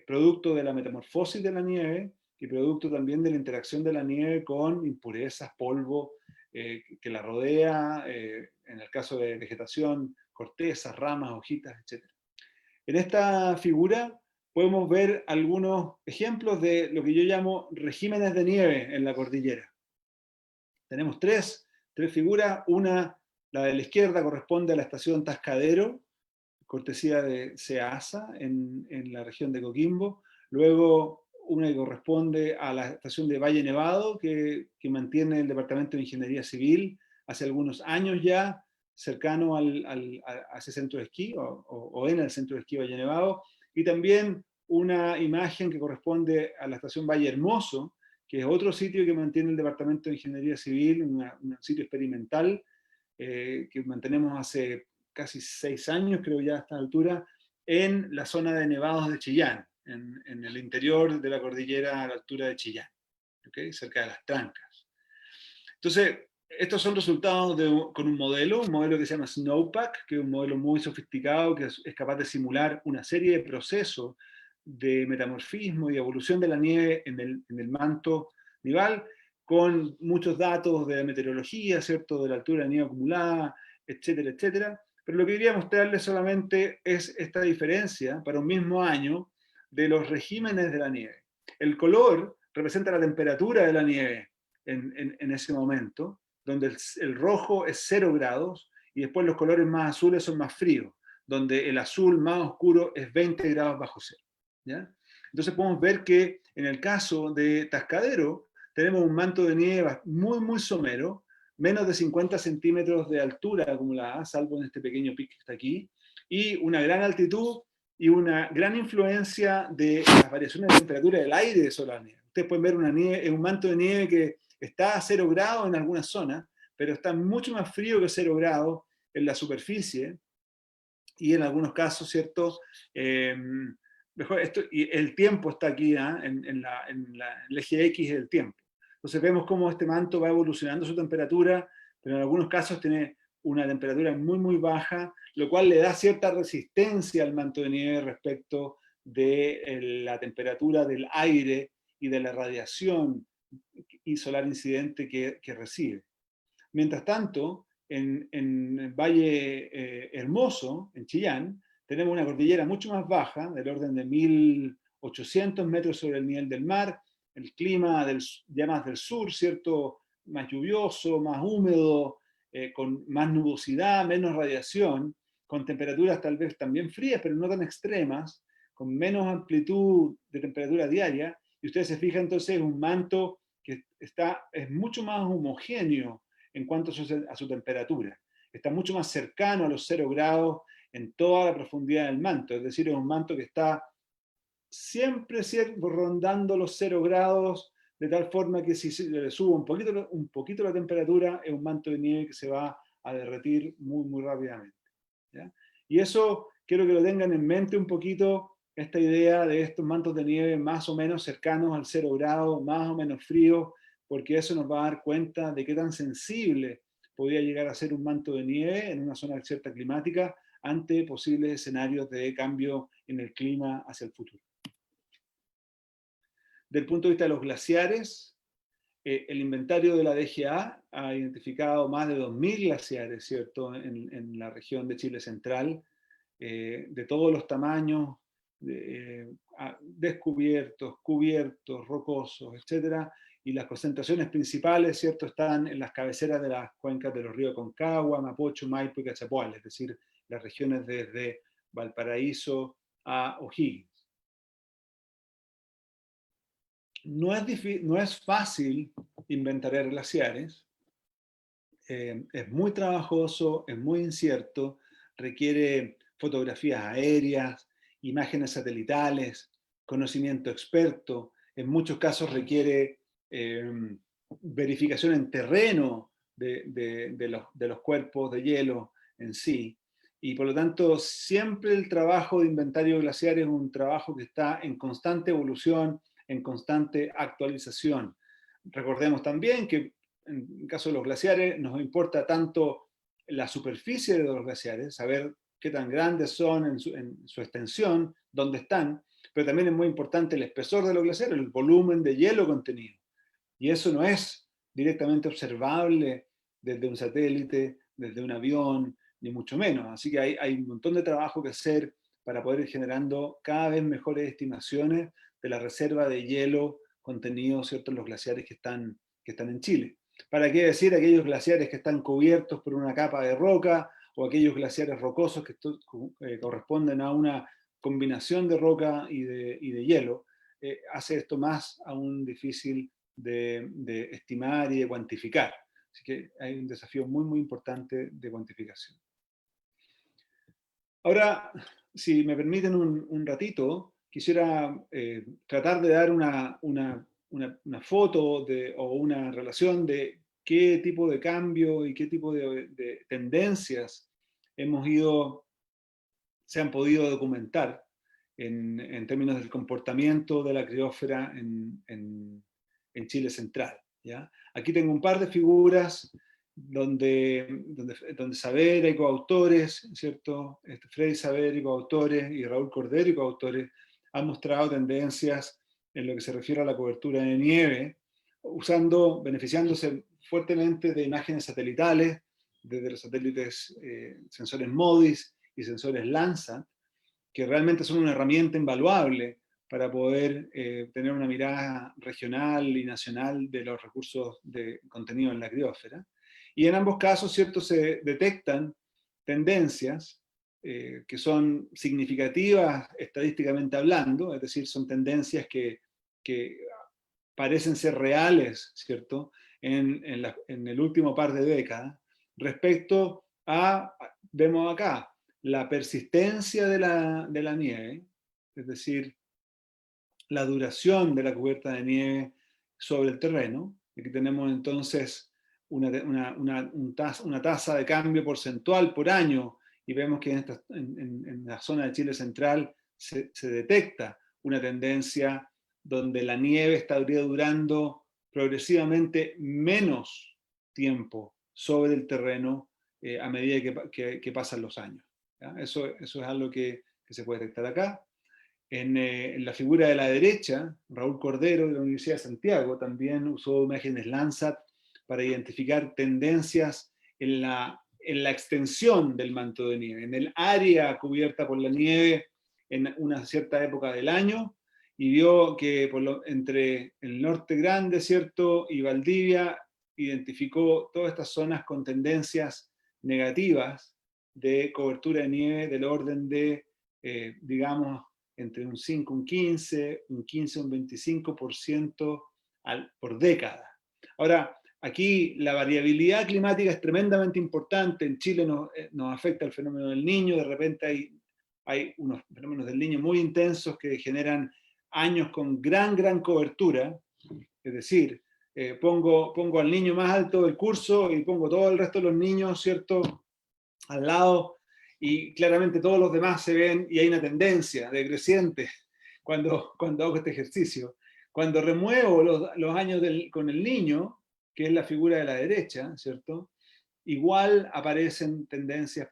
producto de la metamorfosis de la nieve y producto también de la interacción de la nieve con impurezas, polvo, que la rodea, en el caso de vegetación, cortezas, ramas, hojitas, etc. En esta figura podemos ver algunos ejemplos de lo que yo llamo regímenes de nieve en la cordillera. Tenemos tres figuras. Una, la de la izquierda, corresponde a la estación Tascadero, cortesía de SEASA en la región de Coquimbo. Luego, una que corresponde a la estación de Valle Nevado, que mantiene el Departamento de Ingeniería Civil hace algunos años ya, cercano a ese centro de esquí, o en el centro de esquí Valle Nevado. Y también una imagen que corresponde a la estación Valle Hermoso, que es otro sitio que mantiene el Departamento de Ingeniería Civil, un sitio experimental que mantenemos hace casi 6 años, creo ya a esta altura, en la zona de nevados de Chillán, en el interior de la cordillera a la altura de Chillán, ¿okay? Cerca de las Trancas. Entonces, estos son resultados con un modelo que se llama Snowpack, que es un modelo muy sofisticado, que es capaz de simular una serie de procesos de metamorfismo y evolución de la nieve en el manto nival, con muchos datos de la meteorología, ¿cierto? De la altura de la nieve acumulada, etcétera, etcétera. Pero lo que quería mostrarles solamente es esta diferencia para un mismo año de los regímenes de la nieve. El color representa la temperatura de la nieve en ese momento, donde el rojo es 0 grados y después los colores más azules son más fríos, donde el azul más oscuro es 20 grados bajo cero. ¿Ya? Entonces podemos ver que en el caso de Tascadero tenemos un manto de nieve muy, muy somero, menos de 50 centímetros de altura acumulada, salvo en este pequeño pico que está aquí, y una gran altitud y una gran influencia de las variaciones de temperatura del aire sobre la nieve. Ustedes pueden ver un manto de nieve que está a 0 grados en algunas zonas, pero está mucho más frío que 0 grados en la superficie, y en algunos casos, ¿cierto? Mejor y el tiempo está aquí, ¿eh? en el eje X del tiempo. Entonces vemos cómo este manto va evolucionando su temperatura, pero en algunos casos tiene una temperatura muy, muy baja, lo cual le da cierta resistencia al manto de nieve respecto de la temperatura del aire y de la radiación y solar incidente que recibe. Mientras tanto, en Valle Hermoso, en Chillán, tenemos una cordillera mucho más baja, del orden de 1800 metros sobre el nivel del mar, el clima ya más del sur, ¿cierto? Más lluvioso, más húmedo, con más nubosidad, menos radiación, con temperaturas tal vez también frías, pero no tan extremas, con menos amplitud de temperatura diaria, y ustedes se fijan entonces en un manto que es mucho más homogéneo en cuanto a su temperatura. Está mucho más cercano a los 0 grados en toda la profundidad del manto, es decir, es un manto que está siempre rondando los 0 grados, de tal forma que si se le sube un poquito la temperatura, es un manto de nieve que se va a derretir muy, muy rápidamente. ¿Ya? Y eso quiero que lo tengan en mente un poquito, esta idea de estos mantos de nieve más o menos cercanos al 0 grado, más o menos fríos, porque eso nos va a dar cuenta de qué tan sensible podría llegar a ser un manto de nieve en una zona cierta climática ante posibles escenarios de cambio en el clima hacia el futuro. Del punto de vista de los glaciares, el inventario de la DGA ha identificado más de 2000 glaciares, ¿cierto?, en la región de Chile central, de todos los tamaños, descubiertos, cubiertos, rocosos, etc. Y las concentraciones principales, ¿cierto?, están en las cabeceras de las cuencas de los ríos Concagua, Mapocho, Maipo y Cachapoal, es decir, las regiones desde Valparaíso a O'Higgins. No es fácil inventariar glaciares, es muy trabajoso, es muy incierto, requiere fotografías aéreas, imágenes satelitales, conocimiento experto, en muchos casos requiere verificación en terreno de los cuerpos de hielo en sí. Y por lo tanto, siempre el trabajo de inventario glaciar es un trabajo que está en constante evolución, en constante actualización. Recordemos también que en el caso de los glaciares nos importa tanto la superficie de los glaciares, saber qué tan grandes son en su extensión, dónde están, pero también es muy importante el espesor de los glaciares, el volumen de hielo contenido. Y eso no es directamente observable desde un satélite, desde un avión, ni mucho menos. Así que hay un montón de trabajo que hacer para poder ir generando cada vez mejores estimaciones de la reserva de hielo contenido, ¿cierto?, en los glaciares que están en Chile. ¿Para qué decir aquellos glaciares que están cubiertos por una capa de roca o aquellos glaciares rocosos que corresponden a una combinación de roca y de hielo? Hace esto más aún difícil de estimar y de cuantificar. Así que hay un desafío muy, muy importante de cuantificación. Ahora, si me permiten un ratito, quisiera tratar de dar una foto o una relación de qué tipo de cambio y qué tipo de tendencias se han podido documentar en términos del comportamiento de la criósfera en Chile central. ¿Ya? Aquí tengo un par de figuras donde Saavedra y coautores, ¿cierto? Freddy Saavedra y coautores y Raúl Cordero y coautores han mostrado tendencias en lo que se refiere a la cobertura de nieve, beneficiándose fuertemente de imágenes satelitales, desde los satélites sensores MODIS y sensores Landsat, que realmente son una herramienta invaluable para poder tener una mirada regional y nacional de los recursos de contenido en la criósfera. Y en ambos casos, ¿cierto?, se detectan tendencias que son significativas estadísticamente hablando, es decir, son tendencias que parecen ser reales, ¿cierto?, en el último par de décadas, respecto a, vemos acá, la persistencia de la nieve, es decir, la duración de la cubierta de nieve sobre el terreno. Aquí tenemos entonces una tasa de cambio porcentual por año, y vemos que en la zona de Chile central se detecta una tendencia donde la nieve estaría durando progresivamente menos tiempo sobre el terreno a medida que pasan los años. Eso es algo que se puede detectar acá. En la figura de la derecha, Raúl Cordero de la Universidad de Santiago también usó imágenes Landsat para identificar tendencias en la extensión del manto de nieve, en el área cubierta por la nieve en una cierta época del año, y vio que entre el norte grande, ¿cierto?, y Valdivia, identificó todas estas zonas con tendencias negativas de cobertura de nieve del orden de, digamos, entre un 5, un 15, un 15, un 25% por década. Ahora, aquí la variabilidad climática es tremendamente importante. En Chile nos afecta el fenómeno del Niño. De repente hay unos fenómenos del Niño muy intensos que generan años con gran cobertura. Es decir, pongo al niño más alto del curso y pongo todo el resto de los niños, ¿cierto?, al lado, y claramente todos los demás se ven, y hay una tendencia decreciente cuando hago este ejercicio. Cuando remuevo los años con el niño, que es la figura de la derecha, ¿cierto?, igual aparecen tendencias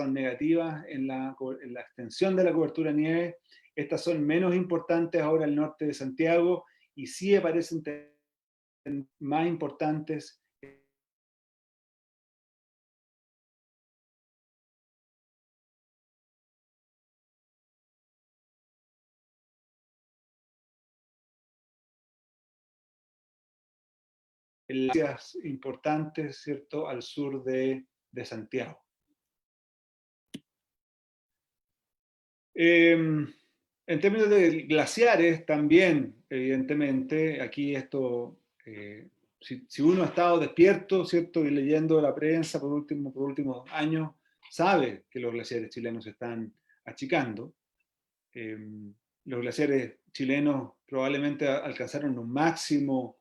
negativas en la extensión de la cobertura de nieve. Estas son menos importantes ahora al norte de Santiago, y sí aparecen más importantes importantes, ¿cierto?, al sur de Santiago. En términos de glaciares, también, evidentemente, aquí esto, si uno ha estado despierto, ¿cierto?, y leyendo la prensa por últimos años, sabe que los glaciares chilenos se están achicando. Los glaciares chilenos probablemente alcanzaron un máximo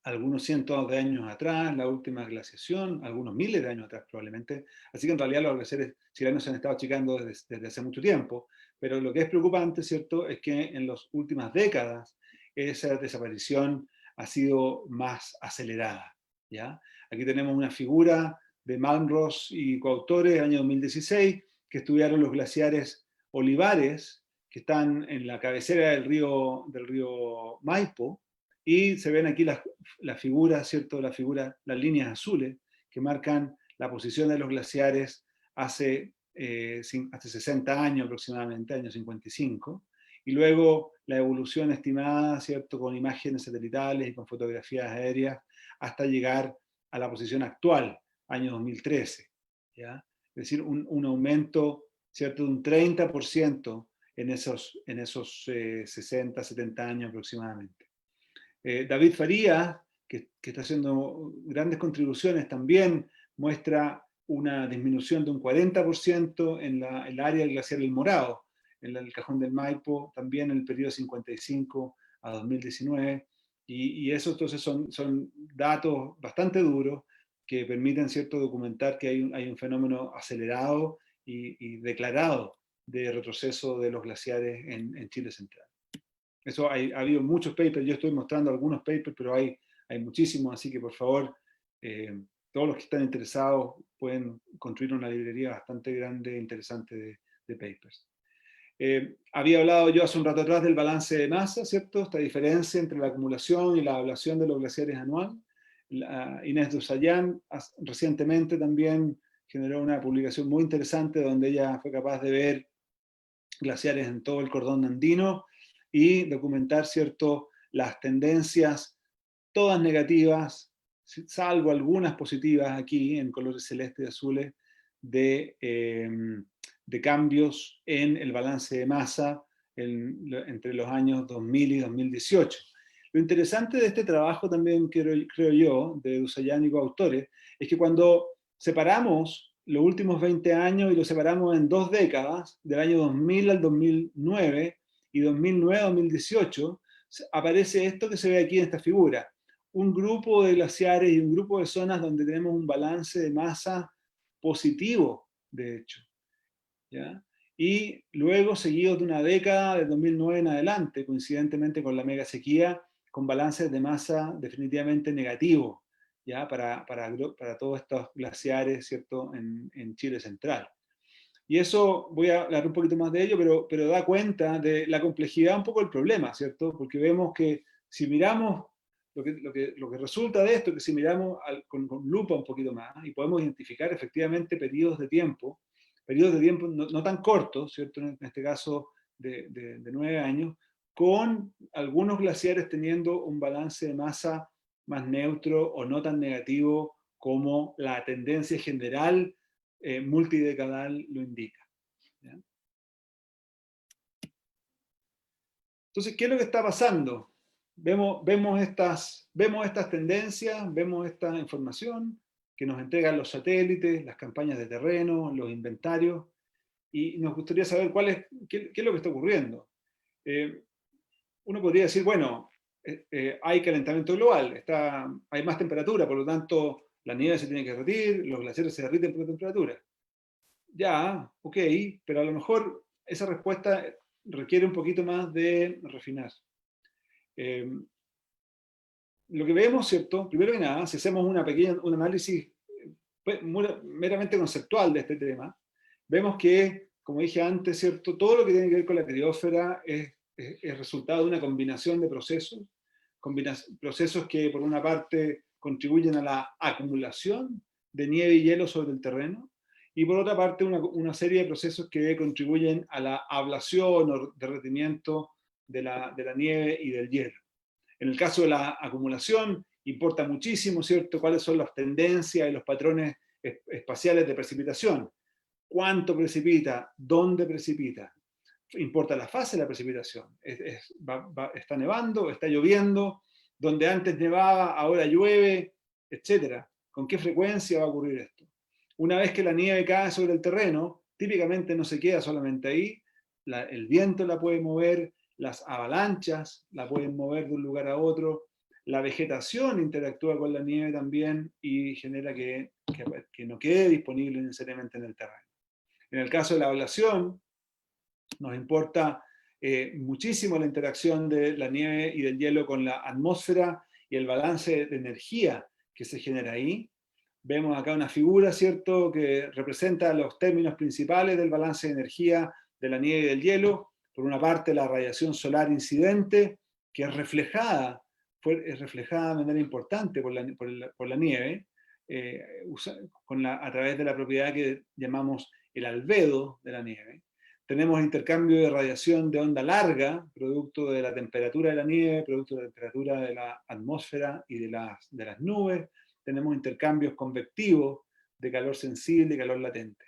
algunos cientos de años atrás, la última glaciación, algunos miles de años atrás probablemente. Así que en realidad los glaciares chilenos se han estado achicando desde hace mucho tiempo. Pero lo que es preocupante, ¿cierto?, es que en las últimas décadas esa desaparición ha sido más acelerada, ¿ya? Aquí tenemos una figura de Malmros y coautores, año 2016, que estudiaron los glaciares olivares, que están en la cabecera del río Maipo, y se ven aquí las figuras, ¿cierto? Las líneas azules que marcan la posición de los glaciares hace 60 años aproximadamente, año 55, y luego la evolución estimada, ¿cierto?, con imágenes satelitales y con fotografías aéreas, hasta llegar a la posición actual, año 2013, ¿ya? Es decir, un aumento, ¿cierto?, de un 30% en esos 60, 70 años aproximadamente. David Farías, que está haciendo grandes contribuciones, también muestra una disminución de un 40% en el área del glaciar El Morado, en el Cajón del Maipo, también en el periodo 55 a 2019, y eso entonces son datos bastante duros que permiten, ¿cierto?, documentar que hay un fenómeno acelerado y declarado de retroceso de los glaciares en Chile central. Eso ha habido muchos papers, yo estoy mostrando algunos papers, pero hay muchísimos, así que por favor, todos los que están interesados pueden construir una librería bastante grande e interesante de papers. Había hablado yo hace un rato atrás del balance de masa, ¿cierto? Esta diferencia entre la acumulación y la ablación de los glaciares anual. Inés Dusayán recientemente también generó una publicación muy interesante donde ella fue capaz de ver glaciares en todo el cordón andino y documentar, ¿cierto?, las tendencias, todas negativas, salvo algunas positivas aquí en colores celestes y azules, de cambios en el balance de masa entre los años 2000 y 2018. Lo interesante de este trabajo también, creo yo, de Dusayán y coautores, es que cuando separamos los últimos 20 años y los separamos en 2 décadas, del año 2000 al 2009 y 2009 a 2018, aparece esto que se ve aquí en esta figura. Un grupo de glaciares y un grupo de zonas donde tenemos un balance de masa positivo, de hecho, ¿ya? Y luego seguido de una década, de 2009 en adelante, coincidentemente con la mega sequía, con balances de masa definitivamente negativos, ¿ya? Para todos estos glaciares, ¿cierto?, en Chile central. Y eso, voy a hablar un poquito más de ello, pero da cuenta de la complejidad un poco del problema, ¿cierto? Porque vemos que si miramos, lo que resulta de esto, que si miramos con lupa un poquito más, y podemos identificar efectivamente periodos de tiempo no tan cortos, ¿cierto? En este caso de 9 años, con algunos glaciares teniendo un balance de masa más neutro o no tan negativo como la tendencia general multidecadal lo indica, ¿ya? Entonces, ¿qué es lo que está pasando? Vemos estas tendencias, vemos esta información que nos entregan los satélites, las campañas de terreno, los inventarios, y nos gustaría saber qué es lo que está ocurriendo. Uno podría decir, bueno, hay calentamiento global, hay más temperatura, por lo tanto la nieve se tiene que derretir, los glaciares se derriten por la temperatura. Ya, ok, pero a lo mejor esa respuesta requiere un poquito más de refinar. Lo que vemos, ¿cierto? Primero que nada, si hacemos un análisis meramente conceptual de este tema, vemos que, como dije antes, ¿cierto?, todo lo que tiene que ver con la criósfera es resultado de una combinación de procesos que por una parte contribuyen a la acumulación de nieve y hielo sobre el terreno, y por otra parte una serie de procesos que contribuyen a la ablación o derretimiento de la nieve y del hielo. En el caso de la acumulación, importa muchísimo, ¿cierto?, cuáles son las tendencias y los patrones espaciales de precipitación. ¿Cuánto precipita? ¿Dónde precipita? Importa la fase de la precipitación. Está nevando, está lloviendo, donde antes nevaba, ahora llueve, etc. ¿Con qué frecuencia va a ocurrir esto? Una vez que la nieve cae sobre el terreno, típicamente no se queda solamente ahí, el viento la puede mover, las avalanchas la pueden mover de un lugar a otro, La vegetación interactúa con la nieve también y genera que no quede disponible necesariamente en el terreno. En el caso de la ablación, nos importa muchísimo la interacción de la nieve y del hielo con la atmósfera y el balance de energía que se genera ahí. Vemos acá una figura, ¿cierto?, que representa los términos principales del balance de energía de la nieve y del hielo. Por una parte, la radiación solar incidente, que es reflejada de manera importante por la nieve, a través de la propiedad que llamamos el albedo de la nieve. Tenemos intercambio de radiación de onda larga, producto de la temperatura de la nieve, producto de la temperatura de la atmósfera y de las nubes. Tenemos intercambios convectivos de calor sensible y calor latente.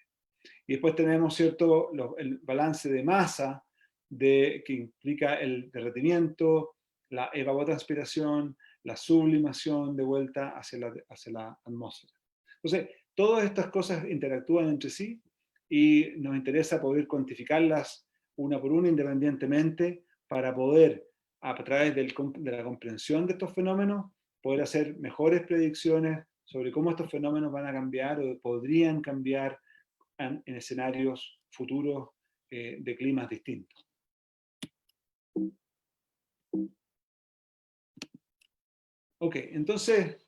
Y después tenemos, ¿cierto?, el balance de masa que implica el derretimiento, la evapotranspiración, la sublimación de vuelta hacia la atmósfera. Entonces, todas estas cosas interactúan entre sí y nos interesa poder cuantificarlas una por una independientemente para poder, a través de la comprensión de estos fenómenos, poder hacer mejores predicciones sobre cómo estos fenómenos van a cambiar o podrían cambiar en escenarios futuros de climas distintos. Ok, entonces,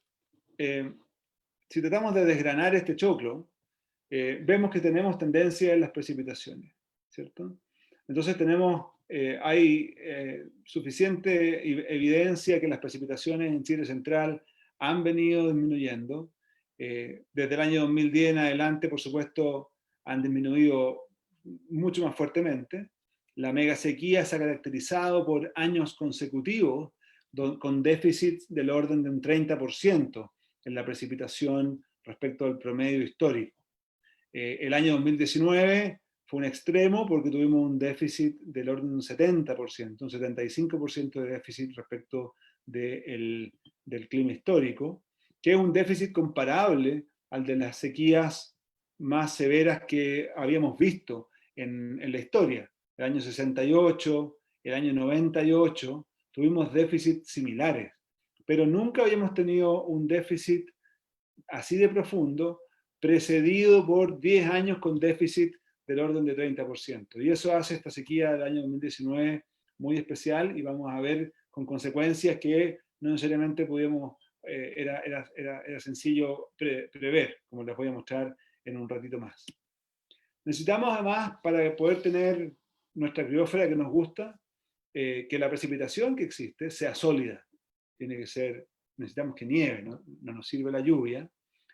si tratamos de desgranar este choclo, vemos que tenemos tendencia en las precipitaciones, ¿cierto? Entonces hay suficiente evidencia que las precipitaciones en Chile central han venido disminuyendo. Desde el año 2010 en adelante, por supuesto, han disminuido mucho más fuertemente. La mega sequía se ha caracterizado por años consecutivos con déficits del orden de un 30% en la precipitación respecto al promedio histórico. El año 2019 fue un extremo porque tuvimos un déficit del orden de un 70%, un 75% de déficit respecto del clima histórico, que es un déficit comparable al de las sequías más severas que habíamos visto en la historia. El año 68, el año 98, tuvimos déficits similares, pero nunca habíamos tenido un déficit así de profundo, precedido por 10 años con déficit del orden de 30%. Y eso hace esta sequía del año 2019 muy especial y vamos a ver con consecuencias que no necesariamente era sencillo prever, como les voy a mostrar en un ratito más. Necesitamos además, para poder tener nuestra criósfera que nos gusta, que la precipitación que existe sea sólida. Necesitamos que nieve, no nos sirve la lluvia.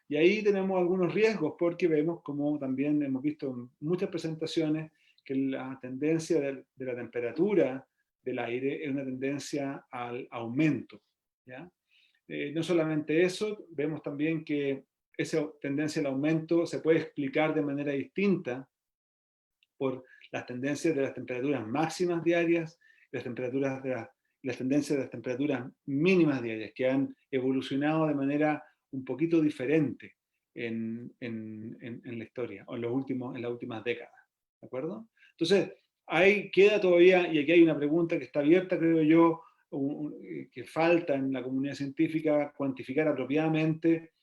Y ahí tenemos algunos riesgos porque vemos, como también hemos visto en muchas presentaciones, que la tendencia de la temperatura del aire es una tendencia al aumento, ¿ya? No solamente eso, vemos también que esa tendencia al aumento se puede explicar de manera distinta por las tendencias de las temperaturas máximas diarias, las tendencias de las temperaturas mínimas diarias, que han evolucionado de manera un poquito diferente en la historia, o en las últimas décadas, ¿de acuerdo? Entonces, ahí queda todavía, y aquí hay una pregunta que está abierta, creo yo, que falta en la comunidad científica cuantificar apropiadamente,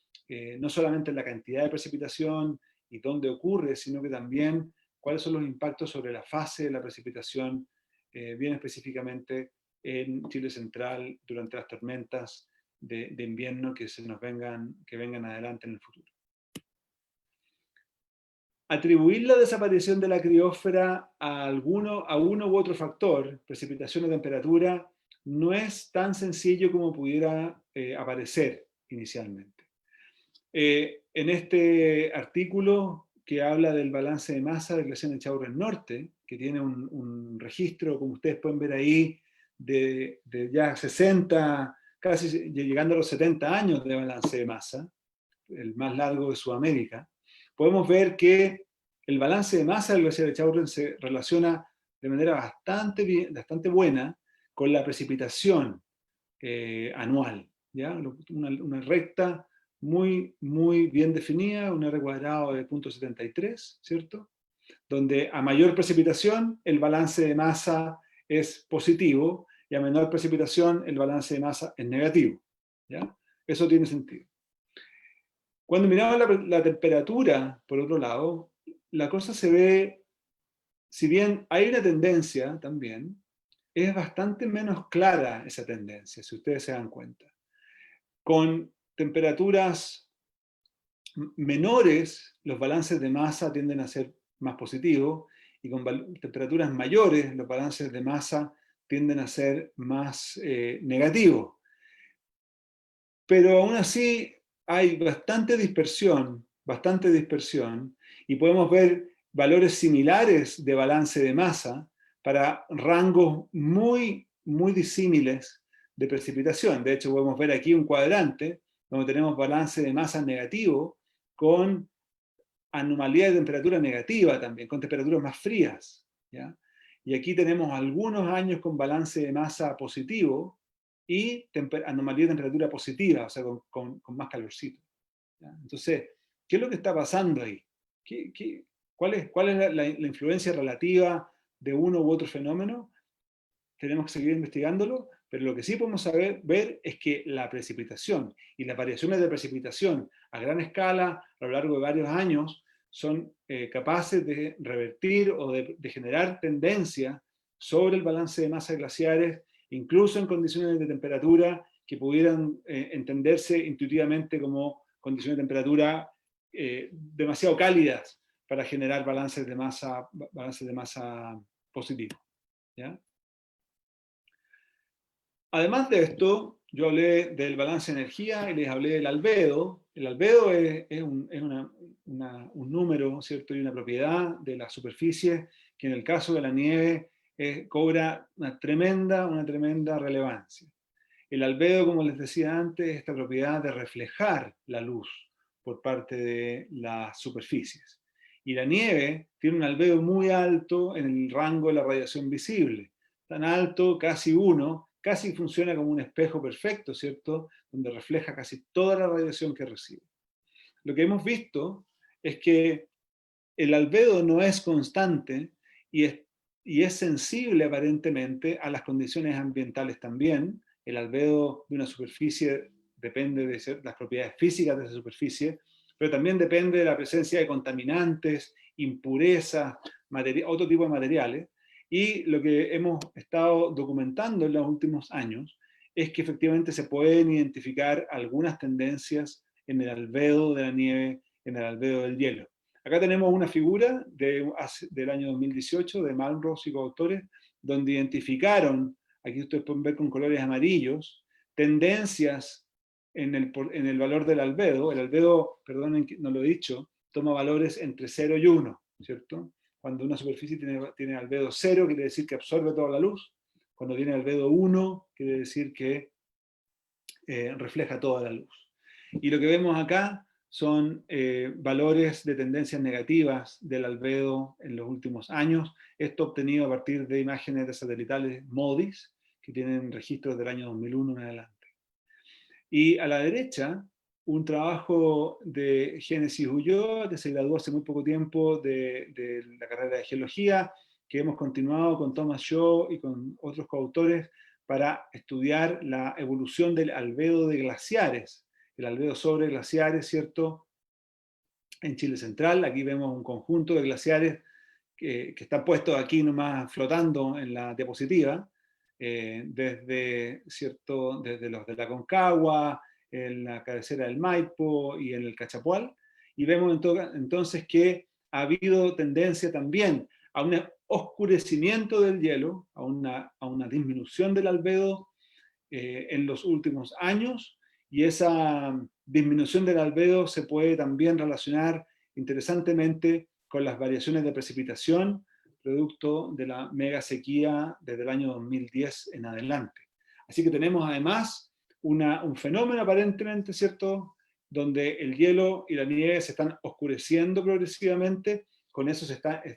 no solamente la cantidad de precipitación y dónde ocurre, sino que también cuáles son los impactos sobre la fase de la precipitación, bien específicamente en Chile central durante las tormentas de invierno que vengan adelante en el futuro. Atribuir la desaparición de la criósfera a uno u otro factor, precipitación o temperatura, no es tan sencillo como pudiera aparecer inicialmente. En este artículo que habla del balance de masa del glaciar Nechaburro del Norte, que tiene un registro, como ustedes pueden ver ahí, de ya 60, casi llegando a los 70 años de balance de masa, el más largo de Sudamérica, podemos ver que el balance de masa del glaciar Nechaburro se relaciona de manera bastante buena con la precipitación anual, ¿ya? Una recta muy, muy bien definida, un R cuadrado de 0.73, ¿cierto? Donde a mayor precipitación el balance de masa es positivo y a menor precipitación el balance de masa es negativo. ¿Ya? Eso tiene sentido. Cuando miramos la temperatura, por otro lado, la cosa se ve, si bien hay una tendencia también, es bastante menos clara esa tendencia, si ustedes se dan cuenta. Con temperaturas menores, los balances de masa tienden a ser más positivos, y con temperaturas mayores, los balances de masa tienden a ser más negativos. Pero aún así hay bastante dispersión, y podemos ver valores similares de balance de masa para rangos muy, muy disímiles de precipitación. De hecho, podemos ver aquí un cuadrante donde tenemos balance de masa negativo con anomalía de temperatura negativa también, con temperaturas más frías, ¿ya? Y aquí tenemos algunos años con balance de masa positivo y anomalía de temperatura positiva, o sea, con más calorcito, ¿ya? Entonces, ¿qué es lo que está pasando ahí? ¿Cuál es la influencia relativa de uno u otro fenómeno? Tenemos que seguir investigándolo, pero lo que sí podemos ver es que la precipitación y las variaciones de precipitación a gran escala a lo largo de varios años son capaces de revertir o de generar tendencia sobre el balance de masas glaciares, incluso en condiciones de temperatura que pudieran entenderse intuitivamente como condiciones de temperatura demasiado cálidas para generar balances de masa positivos, ¿ya? Además de esto, yo hablé del balance de energía y les hablé del albedo. El albedo es un número, ¿cierto? Y una propiedad de la superficie que en el caso de la nieve cobra una tremenda relevancia. El albedo, como les decía antes, es esta propiedad de reflejar la luz por parte de las superficies. Y la nieve tiene un albedo muy alto en el rango de la radiación visible, tan alto, casi 1, casi funciona como un espejo perfecto, ¿cierto? Donde refleja casi toda la radiación que recibe. Lo que hemos visto es que el albedo no es constante y es sensible aparentemente a las condiciones ambientales también. El albedo de una superficie depende de las propiedades físicas de esa superficie, pero también depende de la presencia de contaminantes, impurezas, otro tipo de materiales. Y lo que hemos estado documentando en los últimos años es que efectivamente se pueden identificar algunas tendencias en el albedo de la nieve, en el albedo del hielo. Acá tenemos una figura del año 2018 de Malmros y coautores, donde identificaron, aquí ustedes pueden ver con colores amarillos, tendencias en el valor del albedo. El albedo, perdonen que no lo he dicho, toma valores entre 0 y 1, ¿cierto? Cuando una superficie tiene albedo 0, quiere decir que absorbe toda la luz. Cuando tiene albedo 1, quiere decir que refleja toda la luz. Y lo que vemos acá son valores de tendencias negativas del albedo en los últimos años. Esto obtenido a partir de imágenes de satelitales MODIS, que tienen registros del año 2001 en adelante. Y a la derecha, un trabajo de Génesis Ulloa, que se graduó hace muy poco tiempo de la carrera de geología, que hemos continuado con Thomas Shaw y con otros coautores para estudiar la evolución del albedo de glaciares, el albedo sobre glaciares, ¿cierto? En Chile Central, aquí vemos un conjunto de glaciares que están puestos aquí nomás flotando en la diapositiva, desde los de la Concagua, en la cabecera del Maipo y en el Cachapual, y vemos entonces que ha habido tendencia también a un oscurecimiento del hielo, a una disminución del albedo en los últimos años, y esa disminución del albedo se puede también relacionar interesantemente con las variaciones de precipitación producto de la mega sequía desde el año 2010 en adelante. Así que tenemos además un fenómeno aparentemente, ¿cierto?, donde el hielo y la nieve se están oscureciendo progresivamente. Con eso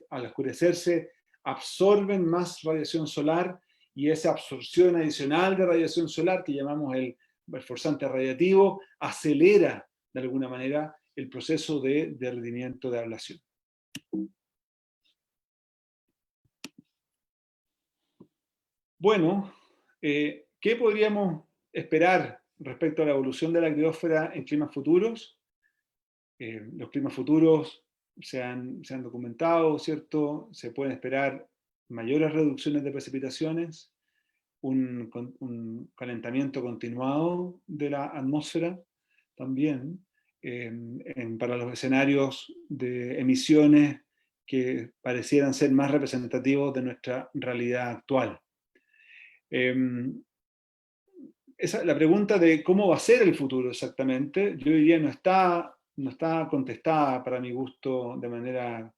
al oscurecerse absorben más radiación solar, y esa absorción adicional de radiación solar, que llamamos el forzante radiativo, acelera de alguna manera el proceso de derretimiento de ablación. Bueno, ¿Qué podríamos esperar respecto a la evolución de la criósfera en climas futuros? Los climas futuros se han documentado, ¿cierto? Se pueden esperar mayores reducciones de precipitaciones, un calentamiento continuado de la atmósfera también, para los escenarios de emisiones que parecieran ser más representativos de nuestra realidad actual. La pregunta de cómo va a ser el futuro exactamente, yo diría no está contestada para mi gusto de manera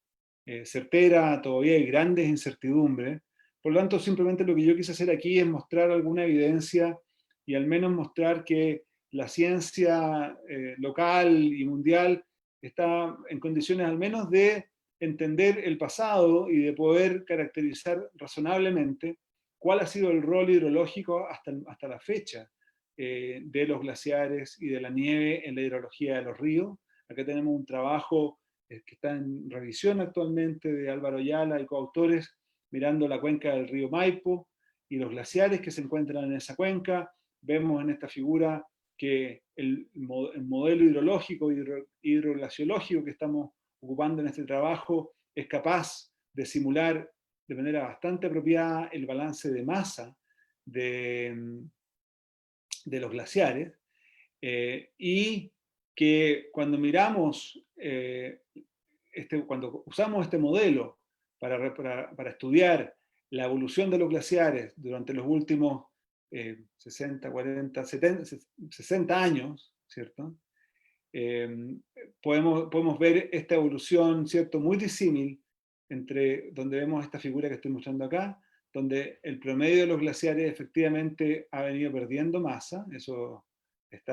certera, todavía hay grandes incertidumbres. Por lo tanto, simplemente lo que yo quise hacer aquí es mostrar alguna evidencia y al menos mostrar que la ciencia local y mundial está en condiciones al menos de entender el pasado y de poder caracterizar razonablemente cuál ha sido el rol hidrológico hasta la fecha de los glaciares y de la nieve en la hidrología de los ríos. Acá tenemos un trabajo que está en revisión actualmente de Álvaro Ayala y coautores, mirando la cuenca del río Maipo y los glaciares que se encuentran en esa cuenca. Vemos en esta figura que el modelo hidrológico, hidroglaciológico que estamos ocupando en este trabajo es capaz de simular de manera bastante apropiada el balance de masa de los glaciares, y que cuando miramos, cuando usamos este modelo para estudiar la evolución de los glaciares durante los últimos 60, 40, 70, 60 años, ¿cierto? Podemos ver esta evolución, ¿cierto?, muy disímil entre donde vemos esta figura que estoy mostrando acá, donde el promedio de los glaciares efectivamente ha venido perdiendo masa. Eso es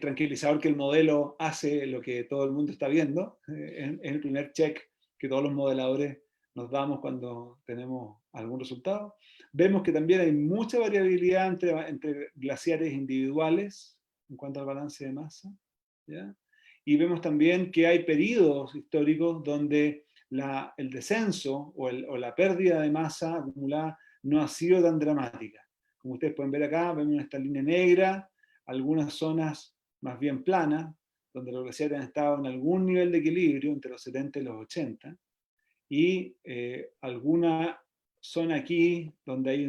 tranquilizador, que el modelo hace lo que todo el mundo está viendo. Es el primer check que todos los modeladores nos damos cuando tenemos algún resultado. Vemos que también hay mucha variabilidad entre glaciares individuales en cuanto al balance de masa, ¿ya? Y vemos también que hay periodos históricos donde el descenso o la pérdida de masa acumulada no ha sido tan dramática. Como ustedes pueden ver acá, vemos esta línea negra, algunas zonas más bien planas, donde los glaciares han estado en algún nivel de equilibrio entre los 70 y los 80, y alguna zona aquí donde hay,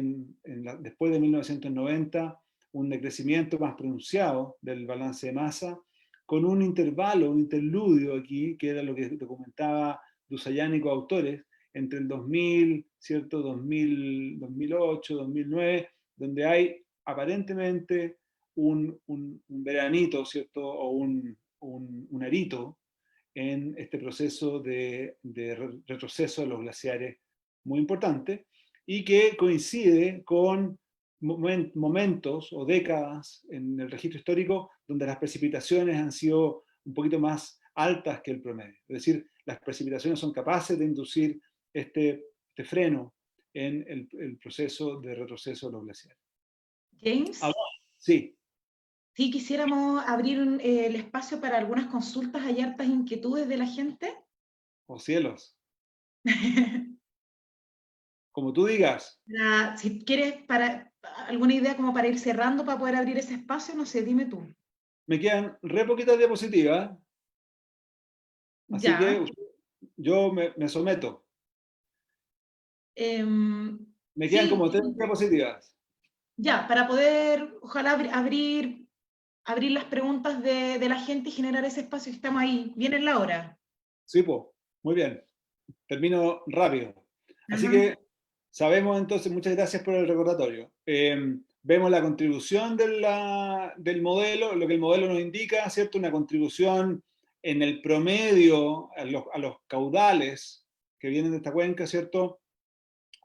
después de 1990, un decrecimiento más pronunciado del balance de masa, con un intervalo, un interludio aquí, que era lo que documentaba Dusayán y coautores, entre el 2000, ¿cierto? 2008, 2009, donde hay aparentemente un veranito, ¿cierto? O un arito en este proceso de retroceso de los glaciares muy importante, y que coincide con momentos o décadas en el registro histórico donde las precipitaciones han sido un poquito más altas que el promedio. Es decir, las precipitaciones son capaces de inducir este freno en el proceso de retroceso de los glaciares. James, Ahora, sí. sí quisiéramos abrir el espacio para algunas consultas. ¿Hay hartas inquietudes de la gente? Oh cielos. Como tú digas. Si quieres, alguna idea como para ir cerrando, para poder abrir ese espacio, no sé, dime tú. Me quedan re poquitas diapositivas, así Ya. que yo me someto. Me quedan Sí, como 3 diapositivas. ya, para poder, ojalá abrir las preguntas de la gente y generar ese espacio que estamos ahí, bien en la hora. Sí, pues, muy bien. Termino rápido. Así Ajá. que sabemos entonces, muchas gracias por el recordatorio. Vemos la contribución del modelo, lo que el modelo nos indica, ¿cierto? Una contribución en el promedio a los caudales que vienen de esta cuenca, ¿cierto?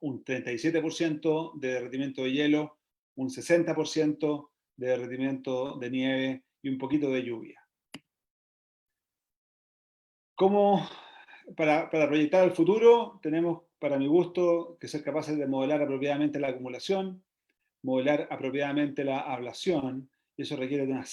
Un 37% de derretimiento de hielo, un 60% de derretimiento de nieve y un poquito de lluvia. ¿Cómo, para proyectar el futuro, tenemos, para mi gusto, que ser capaces de modelar apropiadamente la acumulación, modelar apropiadamente la ablación, y eso requiere de una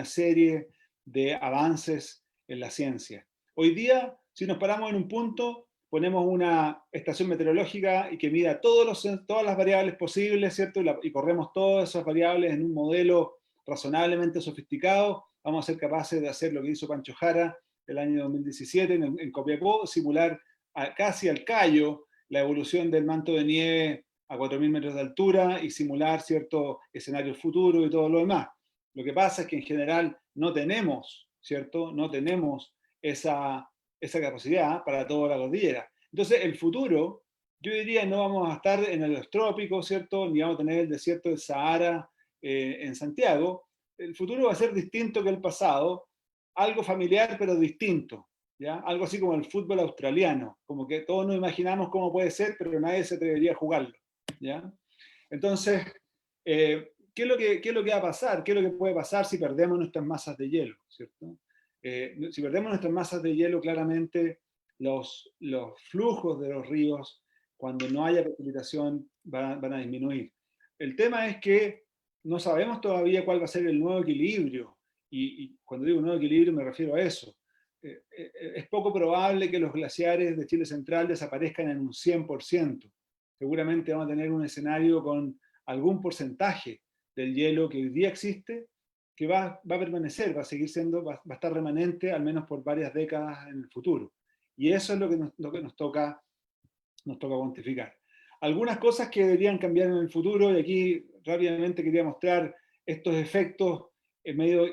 serie de avances en la ciencia. Hoy día, si nos paramos en un punto, ponemos una estación meteorológica y que mida todas las variables posibles, ¿cierto? Y corremos todas esas variables en un modelo razonablemente sofisticado, vamos a ser capaces de hacer lo que hizo Pancho Jara el año 2017 en Copiapó, simular casi al callo la evolución del manto de nieve a 4.000 metros de altura y simular ciertos escenarios futuros y todo lo demás. Lo que pasa es que en general no tenemos, ¿cierto? No tenemos esa capacidad para toda la cordillera. Entonces, el futuro, yo diría, no vamos a estar en los trópicos, ¿cierto? Ni vamos a tener el desierto del Sahara en Santiago. El futuro va a ser distinto que el pasado, algo familiar pero distinto, ¿ya? Algo así como el fútbol australiano, como que todos nos imaginamos cómo puede ser, pero nadie se atrevería a jugarlo, ¿ya? Entonces, ¿qué es lo que va a pasar? ¿Qué es lo que puede pasar si perdemos nuestras masas de hielo, ¿cierto? Si perdemos nuestras masas de hielo, claramente los flujos de los ríos, cuando no haya precipitación, van a disminuir. El tema es que no sabemos todavía cuál va a ser el nuevo equilibrio, y cuando digo nuevo equilibrio me refiero a eso. Es poco probable que los glaciares de Chile Central desaparezcan en un 100%. Seguramente vamos a tener un escenario con algún porcentaje del hielo que hoy día existe, que va a permanecer, va a seguir siendo, va a estar remanente al menos por varias décadas en el futuro. Y eso es lo que nos toca cuantificar. Algunas cosas que deberían cambiar en el futuro, y aquí rápidamente quería mostrar estos efectos medio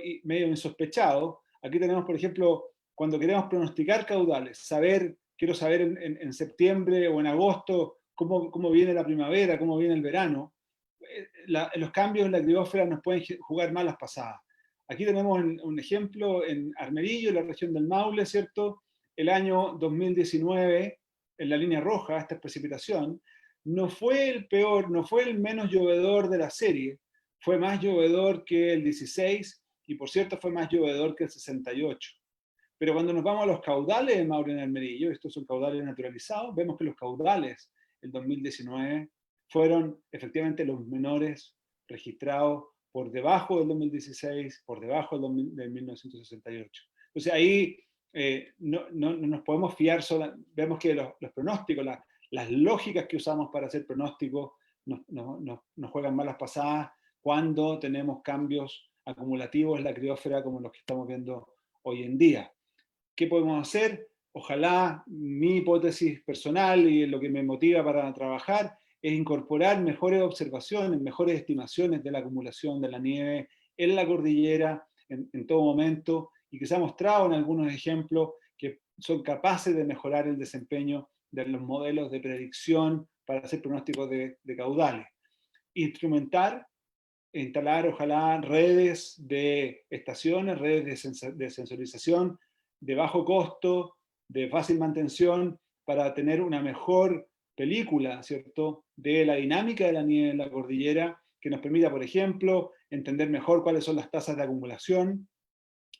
insospechados. Aquí tenemos, por ejemplo, cuando queremos pronosticar caudales, quiero saber en septiembre o en agosto cómo viene la primavera, cómo viene el verano. Los cambios en la criósfera nos pueden jugar malas pasadas. Aquí tenemos un ejemplo en Armerillo, en la región del Maule, ¿cierto? El año 2019, en la línea roja, esta es precipitación, no fue el peor, no fue el menos llovedor de la serie, fue más llovedor que el 16 y por cierto fue más llovedor que el 68. Pero cuando nos vamos a los caudales de Maule en Armerillo, estos son caudales naturalizados, vemos que los caudales el 2019 fueron efectivamente los menores registrados por debajo del 2016, por debajo del 1968. Entonces ahí no nos podemos fiar, vemos que los pronósticos, las lógicas que usamos para hacer pronósticos nos juegan malas pasadas cuando tenemos cambios acumulativos en la criósfera como los que estamos viendo hoy en día. ¿Qué podemos hacer? Ojalá mi hipótesis personal y lo que me motiva para trabajar es incorporar mejores observaciones, mejores estimaciones de la acumulación de la nieve en la cordillera en todo momento, y que se ha mostrado en algunos ejemplos que son capaces de mejorar el desempeño de los modelos de predicción para hacer pronósticos de caudales. Instalar ojalá redes de estaciones, redes de sensorización de bajo costo, de fácil mantención, para tener una mejor película, ¿cierto?, de la dinámica de la nieve en la cordillera, que nos permita, por ejemplo, entender mejor cuáles son las tasas de acumulación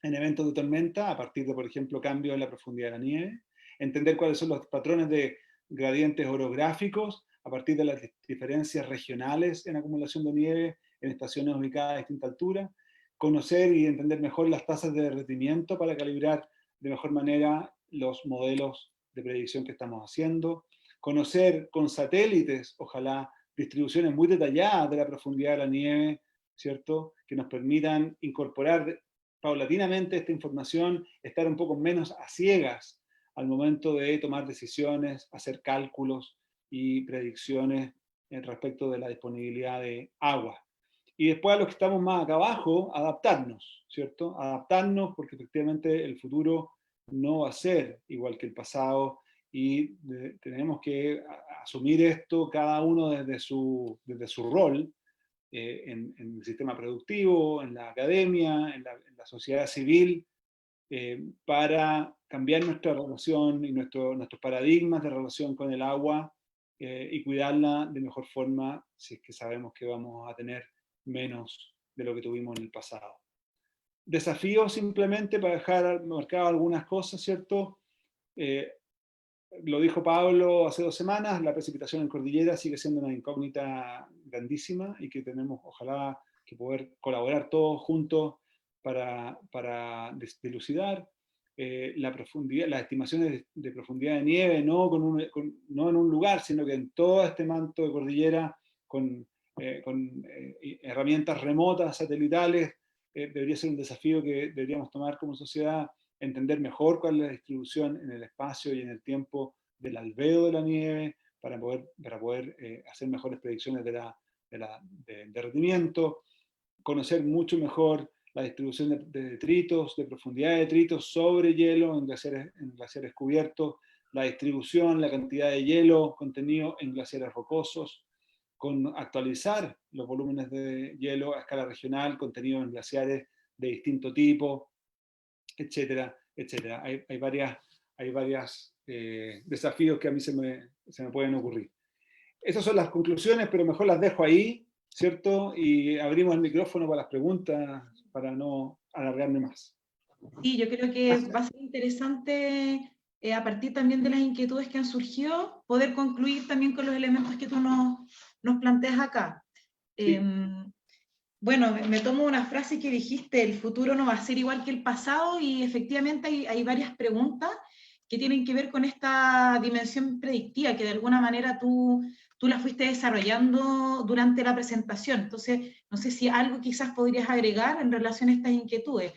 en eventos de tormenta, a partir de, por ejemplo, cambios en la profundidad de la nieve, entender cuáles son los patrones de gradientes orográficos, a partir de las diferencias regionales en acumulación de nieve en estaciones ubicadas a distinta altura, conocer y entender mejor las tasas de derretimiento para calibrar de mejor manera los modelos de predicción que estamos haciendo, conocer con satélites, ojalá, distribuciones muy detalladas de la profundidad de la nieve, ¿cierto?, que nos permitan incorporar paulatinamente esta información, estar un poco menos a ciegas al momento de tomar decisiones, hacer cálculos y predicciones respecto de la disponibilidad de agua. Y después a los que estamos más acá abajo, adaptarnos, ¿cierto? Adaptarnos porque efectivamente el futuro no va a ser igual que el pasado y tenemos que asumir esto cada uno desde su rol en el sistema productivo, en la academia, en la sociedad civil, para cambiar nuestra relación y nuestros paradigmas de relación con el agua y cuidarla de mejor forma si es que sabemos que vamos a tener menos de lo que tuvimos en el pasado. Desafíos simplemente para dejar marcadas algunas cosas, ¿cierto? Lo dijo Pablo hace 2 semanas, la precipitación en cordillera sigue siendo una incógnita grandísima y que tenemos, ojalá, que poder colaborar todos juntos para dilucidar. la profundidad, las estimaciones de profundidad de nieve, no en un lugar, sino que en todo este manto de cordillera, con herramientas remotas, satelitales. Debería ser un desafío que deberíamos tomar como sociedad, entender mejor cuál es la distribución en el espacio y en el tiempo del albedo de la nieve, para poder hacer mejores predicciones de rendimiento, conocer mucho mejor la distribución de detritos, de profundidad de detritos sobre hielo en glaciares cubiertos, la distribución, la cantidad de hielo contenido en glaciares rocosos, con actualizar los volúmenes de hielo a escala regional, contenido en glaciares de distinto tipo, etcétera, etcétera. Hay varios desafíos que a mí se me pueden ocurrir. Esas son las conclusiones, pero mejor las dejo ahí, ¿cierto? Y abrimos el micrófono para las preguntas, para no alargarme más. Sí, yo creo que va a ser interesante, a partir también de las inquietudes que han surgido, poder concluir también con los elementos que tú nos planteas acá. Sí. Bueno, me tomo una frase que dijiste: el futuro no va a ser igual que el pasado, y efectivamente hay varias preguntas que tienen que ver con esta dimensión predictiva, que de alguna manera tú la fuiste desarrollando durante la presentación. Entonces, no sé si algo quizás podrías agregar en relación a estas inquietudes.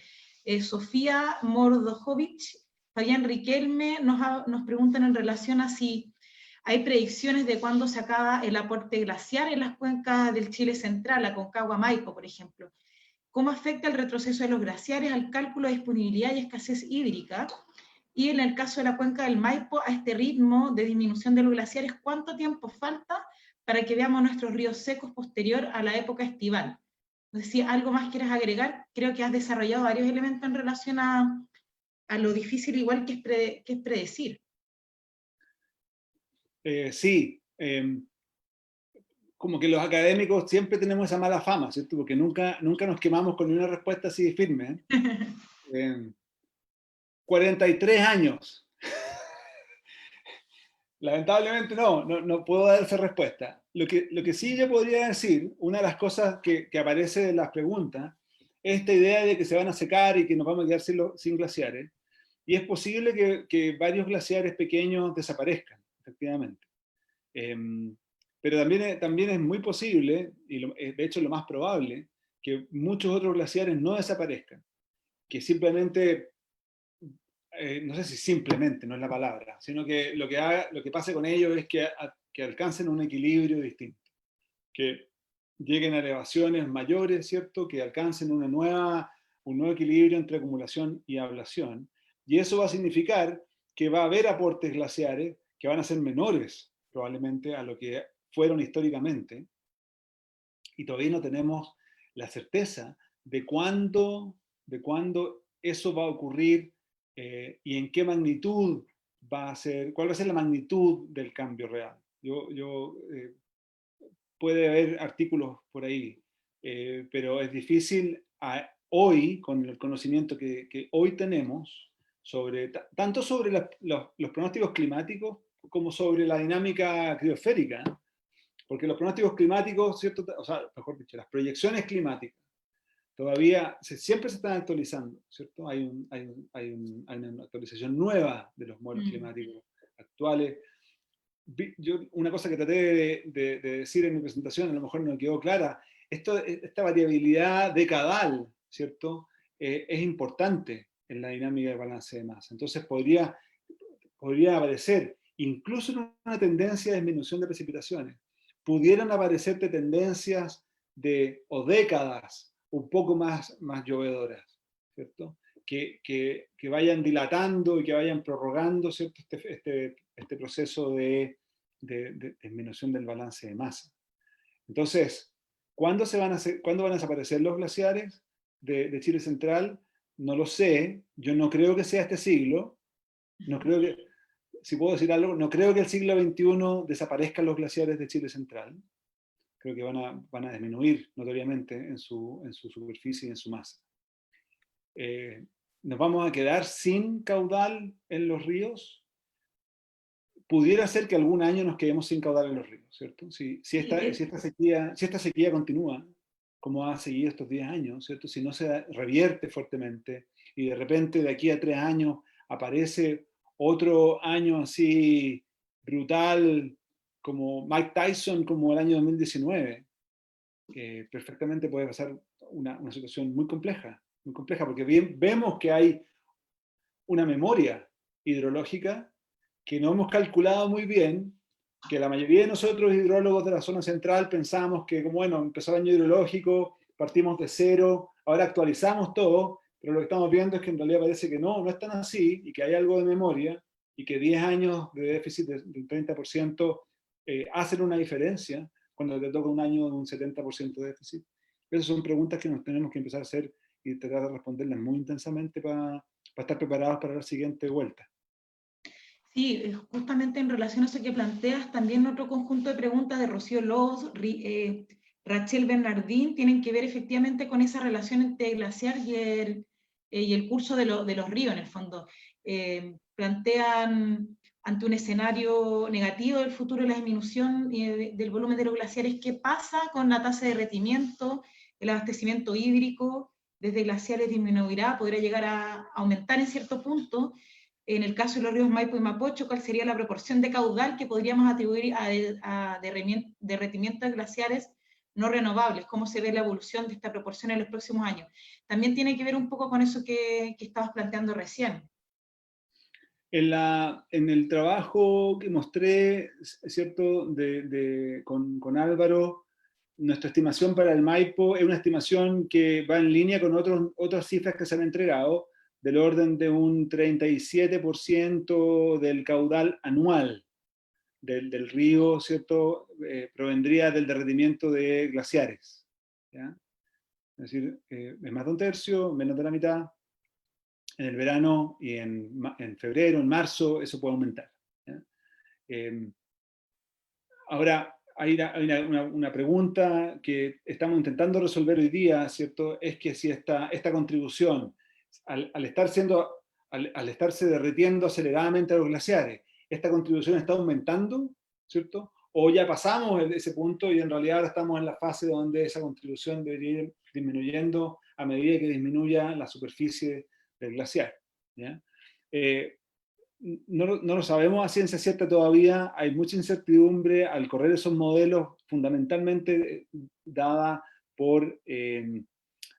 Sofía Mordojovic, Fabián Riquelme nos preguntan en relación a si hay predicciones de cuándo se acaba el aporte glaciar en las cuencas del Chile central, Aconcagua, Maipo, por ejemplo. ¿Cómo afecta el retroceso de los glaciares al cálculo de disponibilidad y escasez hídrica? Y en el caso de la cuenca del Maipo, a este ritmo de disminución de los glaciares, ¿cuánto tiempo falta para que veamos nuestros ríos secos posterior a la época estival? No sé si algo más quieres agregar. Creo que has desarrollado varios elementos en relación a lo difícil igual que es predecir. Sí, como que los académicos siempre tenemos esa mala fama, ¿cierto? Porque nunca nos quemamos con una respuesta así firme. 43 años. Lamentablemente no puedo dar esa respuesta. Lo que sí yo podría decir, una de las cosas que aparece en las preguntas, es esta idea de que se van a secar y que nos vamos a quedar sin glaciares. Y es posible que varios glaciares pequeños desaparezcan, efectivamente. Pero también es muy posible, y de hecho lo más probable, que muchos otros glaciares no desaparezcan, que simplemente, no sé si simplemente, no es la palabra, sino que lo que pase con ellos es que alcancen un equilibrio distinto, que lleguen a elevaciones mayores, ¿cierto? Que alcancen un nuevo equilibrio entre acumulación y ablación, y eso va a significar que va a haber aportes glaciares que van a ser menores, probablemente, a lo que fueron históricamente, y todavía no tenemos la certeza de cuándo eso va a ocurrir, y en qué magnitud cuál va a ser la magnitud del cambio real. Puede haber artículos por ahí, pero es difícil hoy, con el conocimiento que hoy tenemos, tanto sobre los pronósticos climáticos como sobre la dinámica criosférica, porque los pronósticos climáticos, ¿cierto? O sea, mejor dicho, las proyecciones climáticas todavía siempre se están actualizando, ¿cierto? Hay una actualización nueva de los modelos climáticos actuales. Una cosa que traté de decir en mi presentación, a lo mejor no quedó clara, esta variabilidad decadal, ¿cierto? Es importante en la dinámica de balance de masa. Entonces podría aparecer, incluso en una tendencia de disminución de precipitaciones, pudieran aparecerte tendencias o décadas un poco más llovedoras, ¿cierto? Que vayan dilatando y que vayan prorrogando, ¿cierto? Este proceso de disminución del balance de masa. Entonces, ¿cuándo van a desaparecer los glaciares de Chile Central? No lo sé. Yo no creo que sea este siglo. No creo que, si puedo decir algo, no creo que el siglo XXI desaparezcan los glaciares de Chile Central. Creo que van a disminuir notoriamente en su superficie y en su masa. ¿Nos vamos a quedar sin caudal en los ríos? Pudiera ser que algún año nos quedemos sin caudal en los ríos, ¿cierto? Si esta sequía continúa, como ha seguido estos 10 años, ¿cierto? Si no se revierte fuertemente y de repente de aquí a 3 años aparece otro año así brutal como Mike Tyson, como el año 2019, perfectamente puede pasar una situación muy compleja, porque vemos que hay una memoria hidrológica que no hemos calculado muy bien, que la mayoría de nosotros hidrólogos de la zona central pensamos que, como bueno, empezó el año hidrológico, partimos de cero, ahora actualizamos todo, pero lo que estamos viendo es que en realidad parece que no es tan así, y que hay algo de memoria, y que 10 años de déficit del 30% hacen una diferencia cuando te toca un año de un 70% de déficit. Esas son preguntas que nos tenemos que empezar a hacer y tratar de responderlas muy intensamente para estar preparados para la siguiente vuelta. Sí, justamente en relación a eso que planteas, también otro conjunto de preguntas de Rocío Loz, Rachel Bernardín, tienen que ver efectivamente con esa relación entre el glaciar y el curso de los ríos, en el fondo. Plantean, ante un escenario negativo del futuro de la disminución del volumen de los glaciares, ¿qué pasa con la tasa de derretimiento, el abastecimiento hídrico desde glaciares disminuirá, podrá llegar a aumentar en cierto punto? En el caso de los ríos Maipo y Mapocho, ¿cuál sería la proporción de caudal que podríamos atribuir a derretimientos glaciares no renovables? ¿Cómo se ve la evolución de esta proporción en los próximos años? También tiene que ver un poco con eso que estabas planteando recién. En el trabajo que mostré, ¿cierto? Con Álvaro, nuestra estimación para el Maipo es una estimación que va en línea con otras cifras que se han entregado, del orden de un 37% del caudal anual del río, ¿cierto? Provendría del derretimiento de glaciares, ¿ya? Es decir, es más de un tercio, menos de la mitad. En el verano y en febrero, en marzo, eso puede aumentar, ¿ya? Ahora, hay una pregunta que estamos intentando resolver hoy día, ¿cierto? Es que si esta contribución, al estarse derritiendo aceleradamente a los glaciares, esta contribución está aumentando, ¿cierto? O ya pasamos ese punto y en realidad ahora estamos en la fase donde esa contribución debería ir disminuyendo a medida que disminuya la superficie del glaciar, ¿ya? No lo sabemos a ciencia cierta todavía, hay mucha incertidumbre al correr esos modelos, fundamentalmente dada por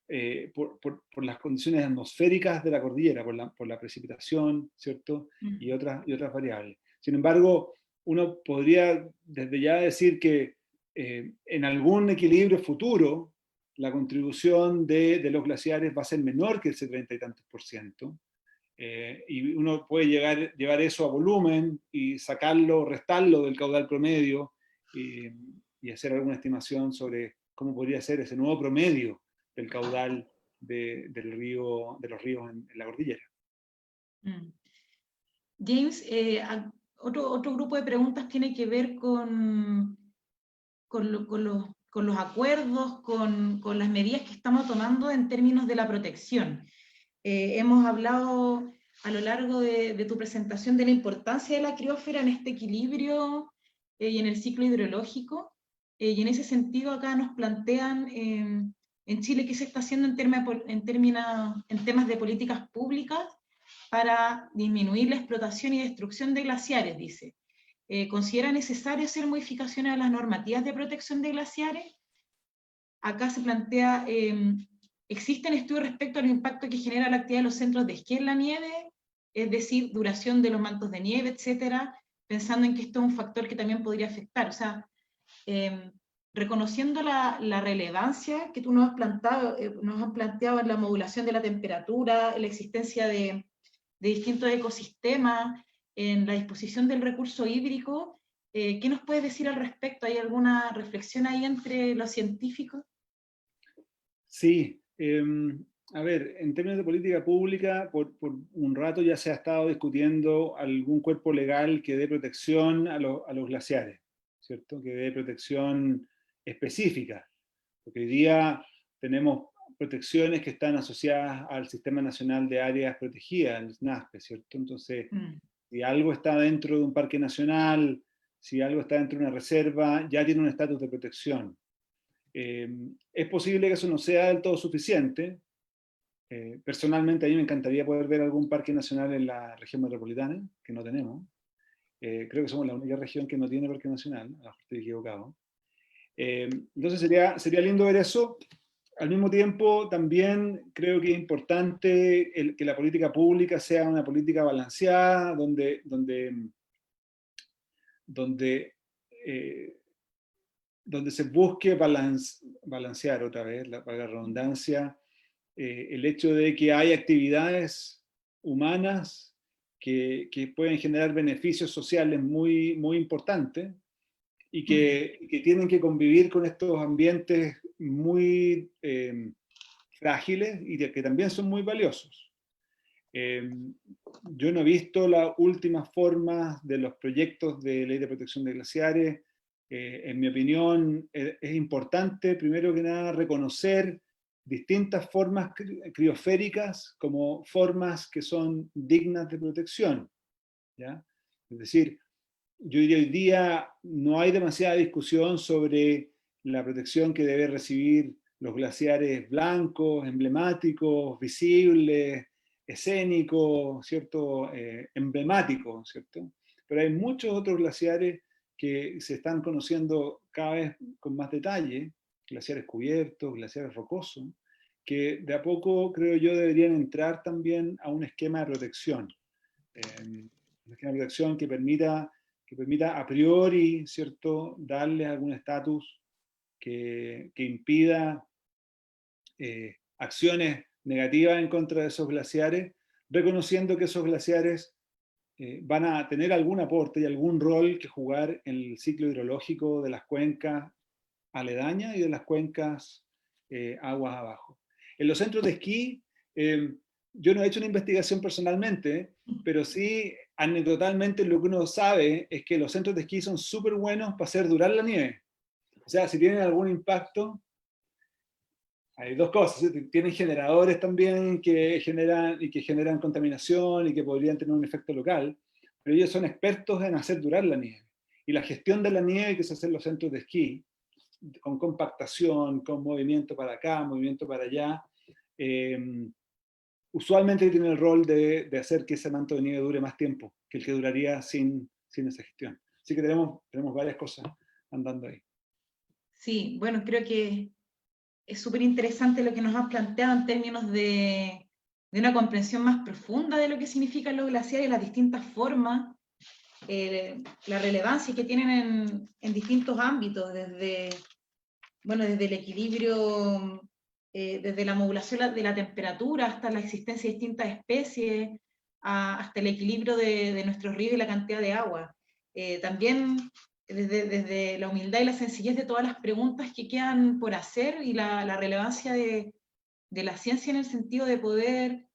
las condiciones atmosféricas de la cordillera, por la precipitación, ¿cierto? Y otras variables. Sin embargo, uno podría desde ya decir que en algún equilibrio futuro, la contribución de los glaciares va a ser menor que ese 30 y tantos %. Y uno puede llevar eso a volumen y sacarlo, restarlo del caudal promedio y hacer alguna estimación sobre cómo podría ser ese nuevo promedio del caudal de los ríos en la cordillera. James, otro grupo de preguntas tiene que ver con los acuerdos, con las medidas que estamos tomando en términos de la protección. Hemos hablado a lo largo de tu presentación de la importancia de la criósfera en este equilibrio y en el ciclo hidrológico, y en ese sentido acá nos plantean en Chile qué se está haciendo en temas de políticas públicas para disminuir la explotación y destrucción de glaciares, dice. ¿Considera necesario hacer modificaciones a las normativas de protección de glaciares? Acá se plantea, ¿existen estudios respecto al impacto que genera la actividad de los centros de esquí en la nieve? Es decir, duración de los mantos de nieve, etcétera, pensando en que esto es un factor que también podría afectar. O sea, reconociendo la relevancia que tú nos has planteado en la modulación de la temperatura, en la existencia de distintos ecosistemas, en la disposición del recurso hídrico, ¿qué nos puedes decir al respecto? ¿Hay alguna reflexión ahí entre los científicos? Sí, a ver, en términos de política pública, por un rato ya se ha estado discutiendo algún cuerpo legal que dé protección a los glaciares, ¿cierto? Que dé protección específica. Porque hoy día tenemos protecciones que están asociadas al Sistema Nacional de Áreas Protegidas, el SNASPE, ¿cierto? Entonces, si algo está dentro de un parque nacional, si algo está dentro de una reserva, ya tiene un estatus de protección. Es posible que eso no sea del todo suficiente, Personalmente a mí me encantaría poder ver algún parque nacional en la región metropolitana, que no tenemos. Creo que somos la única región que no tiene parque nacional, a lo mejor estoy equivocado. Entonces sería lindo ver eso. Al mismo tiempo, también creo que es importante que la política pública sea una política balanceada, donde se busque balancear otra vez, para la redundancia, el hecho de que hay actividades humanas que pueden generar beneficios sociales muy, muy importantes y que tienen que convivir con estos ambientes muy frágiles y que también son muy valiosos. Yo no he visto las últimas formas de los proyectos de ley de protección de glaciares. En mi opinión, es importante, primero que nada, reconocer distintas formas criosféricas como formas que son dignas de protección, ¿ya? Es decir, yo diría hoy día no hay demasiada discusión sobre la protección que debe recibir los glaciares blancos, emblemáticos, visibles, escénicos, ¿cierto? Emblemáticos, ¿cierto? Pero hay muchos otros glaciares que se están conociendo cada vez con más detalle, glaciares cubiertos, glaciares rocosos, que de a poco, creo yo, deberían entrar también a un esquema de protección. Un esquema de protección que permita a priori, ¿cierto?, darle algún estatus que impida acciones negativas en contra de esos glaciares, reconociendo que esos glaciares van a tener algún aporte y algún rol que jugar en el ciclo hidrológico de las cuencas aledañas y de las cuencas aguas abajo. En los centros de esquí, yo no he hecho una investigación personalmente, pero sí anecdotalmente lo que uno sabe es que los centros de esquí son súper buenos para hacer durar la nieve. O sea, si tienen algún impacto, hay dos cosas. Tienen generadores también que generan contaminación y que podrían tener un efecto local, pero ellos son expertos en hacer durar la nieve. Y la gestión de la nieve que se hace en los centros de esquí, con compactación, con movimiento para acá, movimiento para allá, usualmente tiene el rol de hacer que ese manto de nieve dure más tiempo que el que duraría sin esa gestión. Así que tenemos varias cosas andando ahí. Sí, bueno, creo que es súper interesante lo que nos has planteado en términos de una comprensión más profunda de lo que significan los glaciares y las distintas formas, la relevancia que tienen en distintos ámbitos, desde el equilibrio, desde la modulación de la temperatura hasta la existencia de distintas especies, hasta el equilibrio de nuestros ríos y la cantidad de agua. También desde la humildad y la sencillez de todas las preguntas que quedan por hacer y la relevancia de la ciencia en el sentido de poder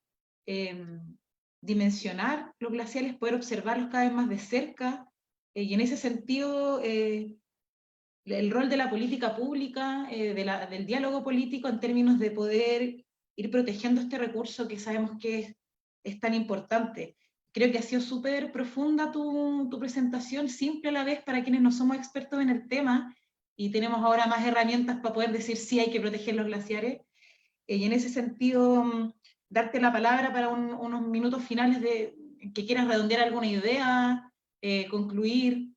dimensionar los glaciares, poder observarlos cada vez más de cerca, y en ese sentido el rol de la política pública, del diálogo político en términos de poder ir protegiendo este recurso que sabemos que es tan importante. Creo que ha sido súper profunda tu presentación, simple a la vez para quienes no somos expertos en el tema y tenemos ahora más herramientas para poder decir sí hay que proteger los glaciares. Y en ese sentido, darte la palabra para unos minutos finales que quieras redondear alguna idea, concluir.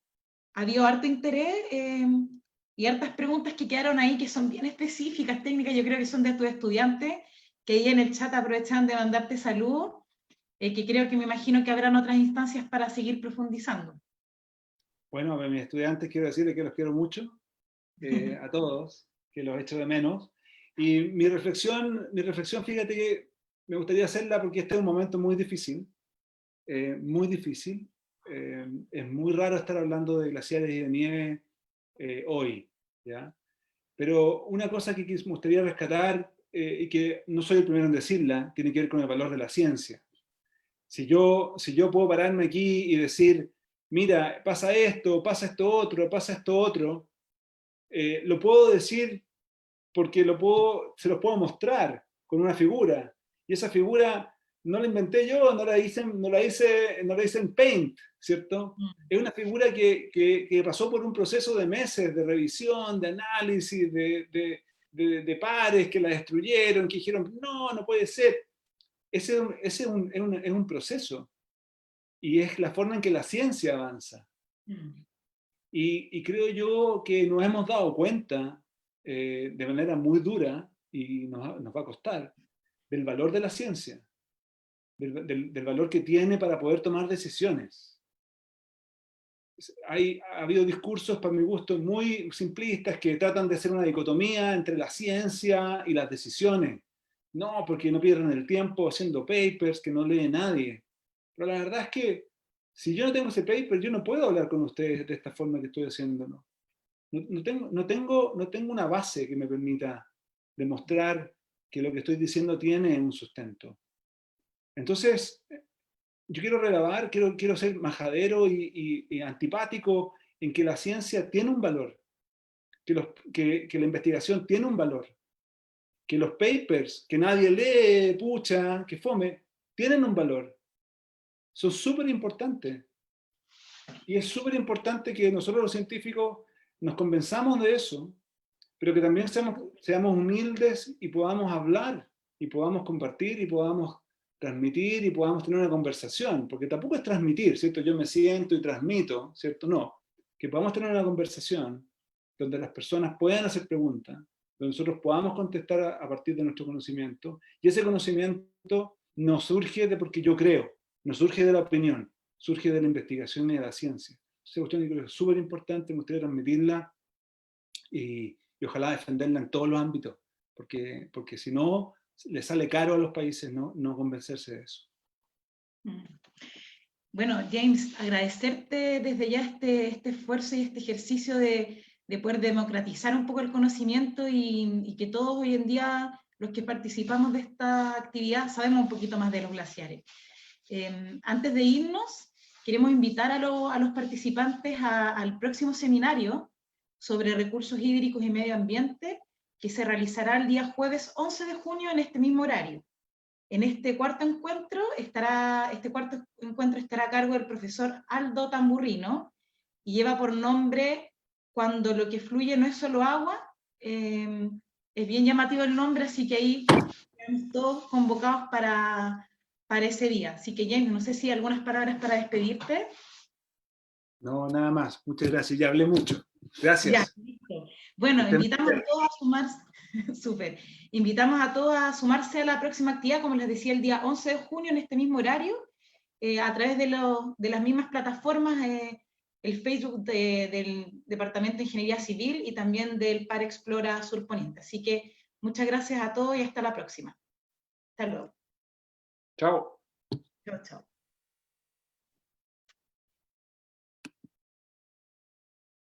Ha habido harto interés y hartas preguntas que quedaron ahí que son bien específicas, técnicas, yo creo que son de tus estudiantes, que ahí en el chat aprovechan de mandarte saludos, que creo que me imagino que habrán otras instancias para seguir profundizando. Bueno, a mis estudiantes quiero decirles que los quiero mucho, a todos, que los echo de menos. Y mi reflexión, fíjate que me gustaría hacerla porque este es un momento muy difícil, muy difícil. Es muy raro estar hablando de glaciares y de nieve hoy, ¿ya? Pero una cosa que me gustaría rescatar, y que no soy el primero en decirla, tiene que ver con el valor de la ciencia. Si yo puedo pararme aquí y decir, mira, pasa esto otro, lo puedo decir porque se los puedo mostrar con una figura. Y esa figura no la inventé yo, no la hice en Paint, ¿cierto? Es una figura que pasó por un proceso de meses de revisión, de análisis, de pares que la destruyeron, que dijeron, no puede ser. ese es un proceso, y es la forma en que la ciencia avanza. Y creo yo que nos hemos dado cuenta de manera muy dura, y nos va a costar, del valor de la ciencia, del valor que tiene para poder tomar decisiones. Ha habido discursos, para mi gusto, muy simplistas que tratan de hacer una dicotomía entre la ciencia y las decisiones. No, porque no pierdan el tiempo haciendo papers que no lee nadie. Pero la verdad es que si yo no tengo ese paper, yo no puedo hablar con ustedes de esta forma que estoy haciéndolo. No tengo una base que me permita demostrar que lo que estoy diciendo tiene un sustento. Entonces, yo quiero relavar, quiero ser majadero y antipático en que la ciencia tiene un valor, que la investigación tiene un valor, que los papers que nadie lee, pucha, que fome, tienen un valor. Son súper importantes. Y es súper importante que nosotros los científicos nos convenzamos de eso, pero que también seamos humildes y podamos hablar, y podamos compartir, y podamos transmitir, y podamos tener una conversación, porque tampoco es transmitir, ¿cierto? Yo me siento y transmito, ¿cierto? No, que podamos tener una conversación donde las personas puedan hacer preguntas, donde nosotros podamos contestar a partir de nuestro conocimiento, y ese conocimiento no surge de porque yo creo, no surge de la opinión, surge de la investigación y de la ciencia. Esa cuestión yo creo que es súper importante, me gustaría transmitirla, y ojalá defenderla en todos los ámbitos, porque si no, le sale caro a los países no convencerse de eso. Bueno, James, agradecerte desde ya este esfuerzo y este ejercicio de poder democratizar un poco el conocimiento y que todos hoy en día, los que participamos de esta actividad, sabemos un poquito más de los glaciares. Antes de irnos, queremos invitar a los participantes al próximo seminario sobre recursos hídricos y medio ambiente, que se realizará el día jueves 11 de junio en este mismo horario. En este cuarto encuentro estará a cargo del profesor Aldo Tamburrino y lleva por nombre Cuando lo que fluye no es solo agua. Es bien llamativo el nombre, así que ahí están todos convocados para ese día. Así que James, no sé si algunas palabras para despedirte. No, nada más. Muchas gracias. Ya hablé mucho. Gracias. Ya, listo. Bueno, invitamos a todos a sumarse. Súper. Invitamos a todos a sumarse a la próxima actividad, como les decía, el día 11 de junio en este mismo horario, a través de las mismas plataformas, el Facebook del Departamento de Ingeniería Civil y también del Par Explora Sur Poniente. Así que muchas gracias a todos y hasta la próxima. Hasta luego. Chao. Chao, chao.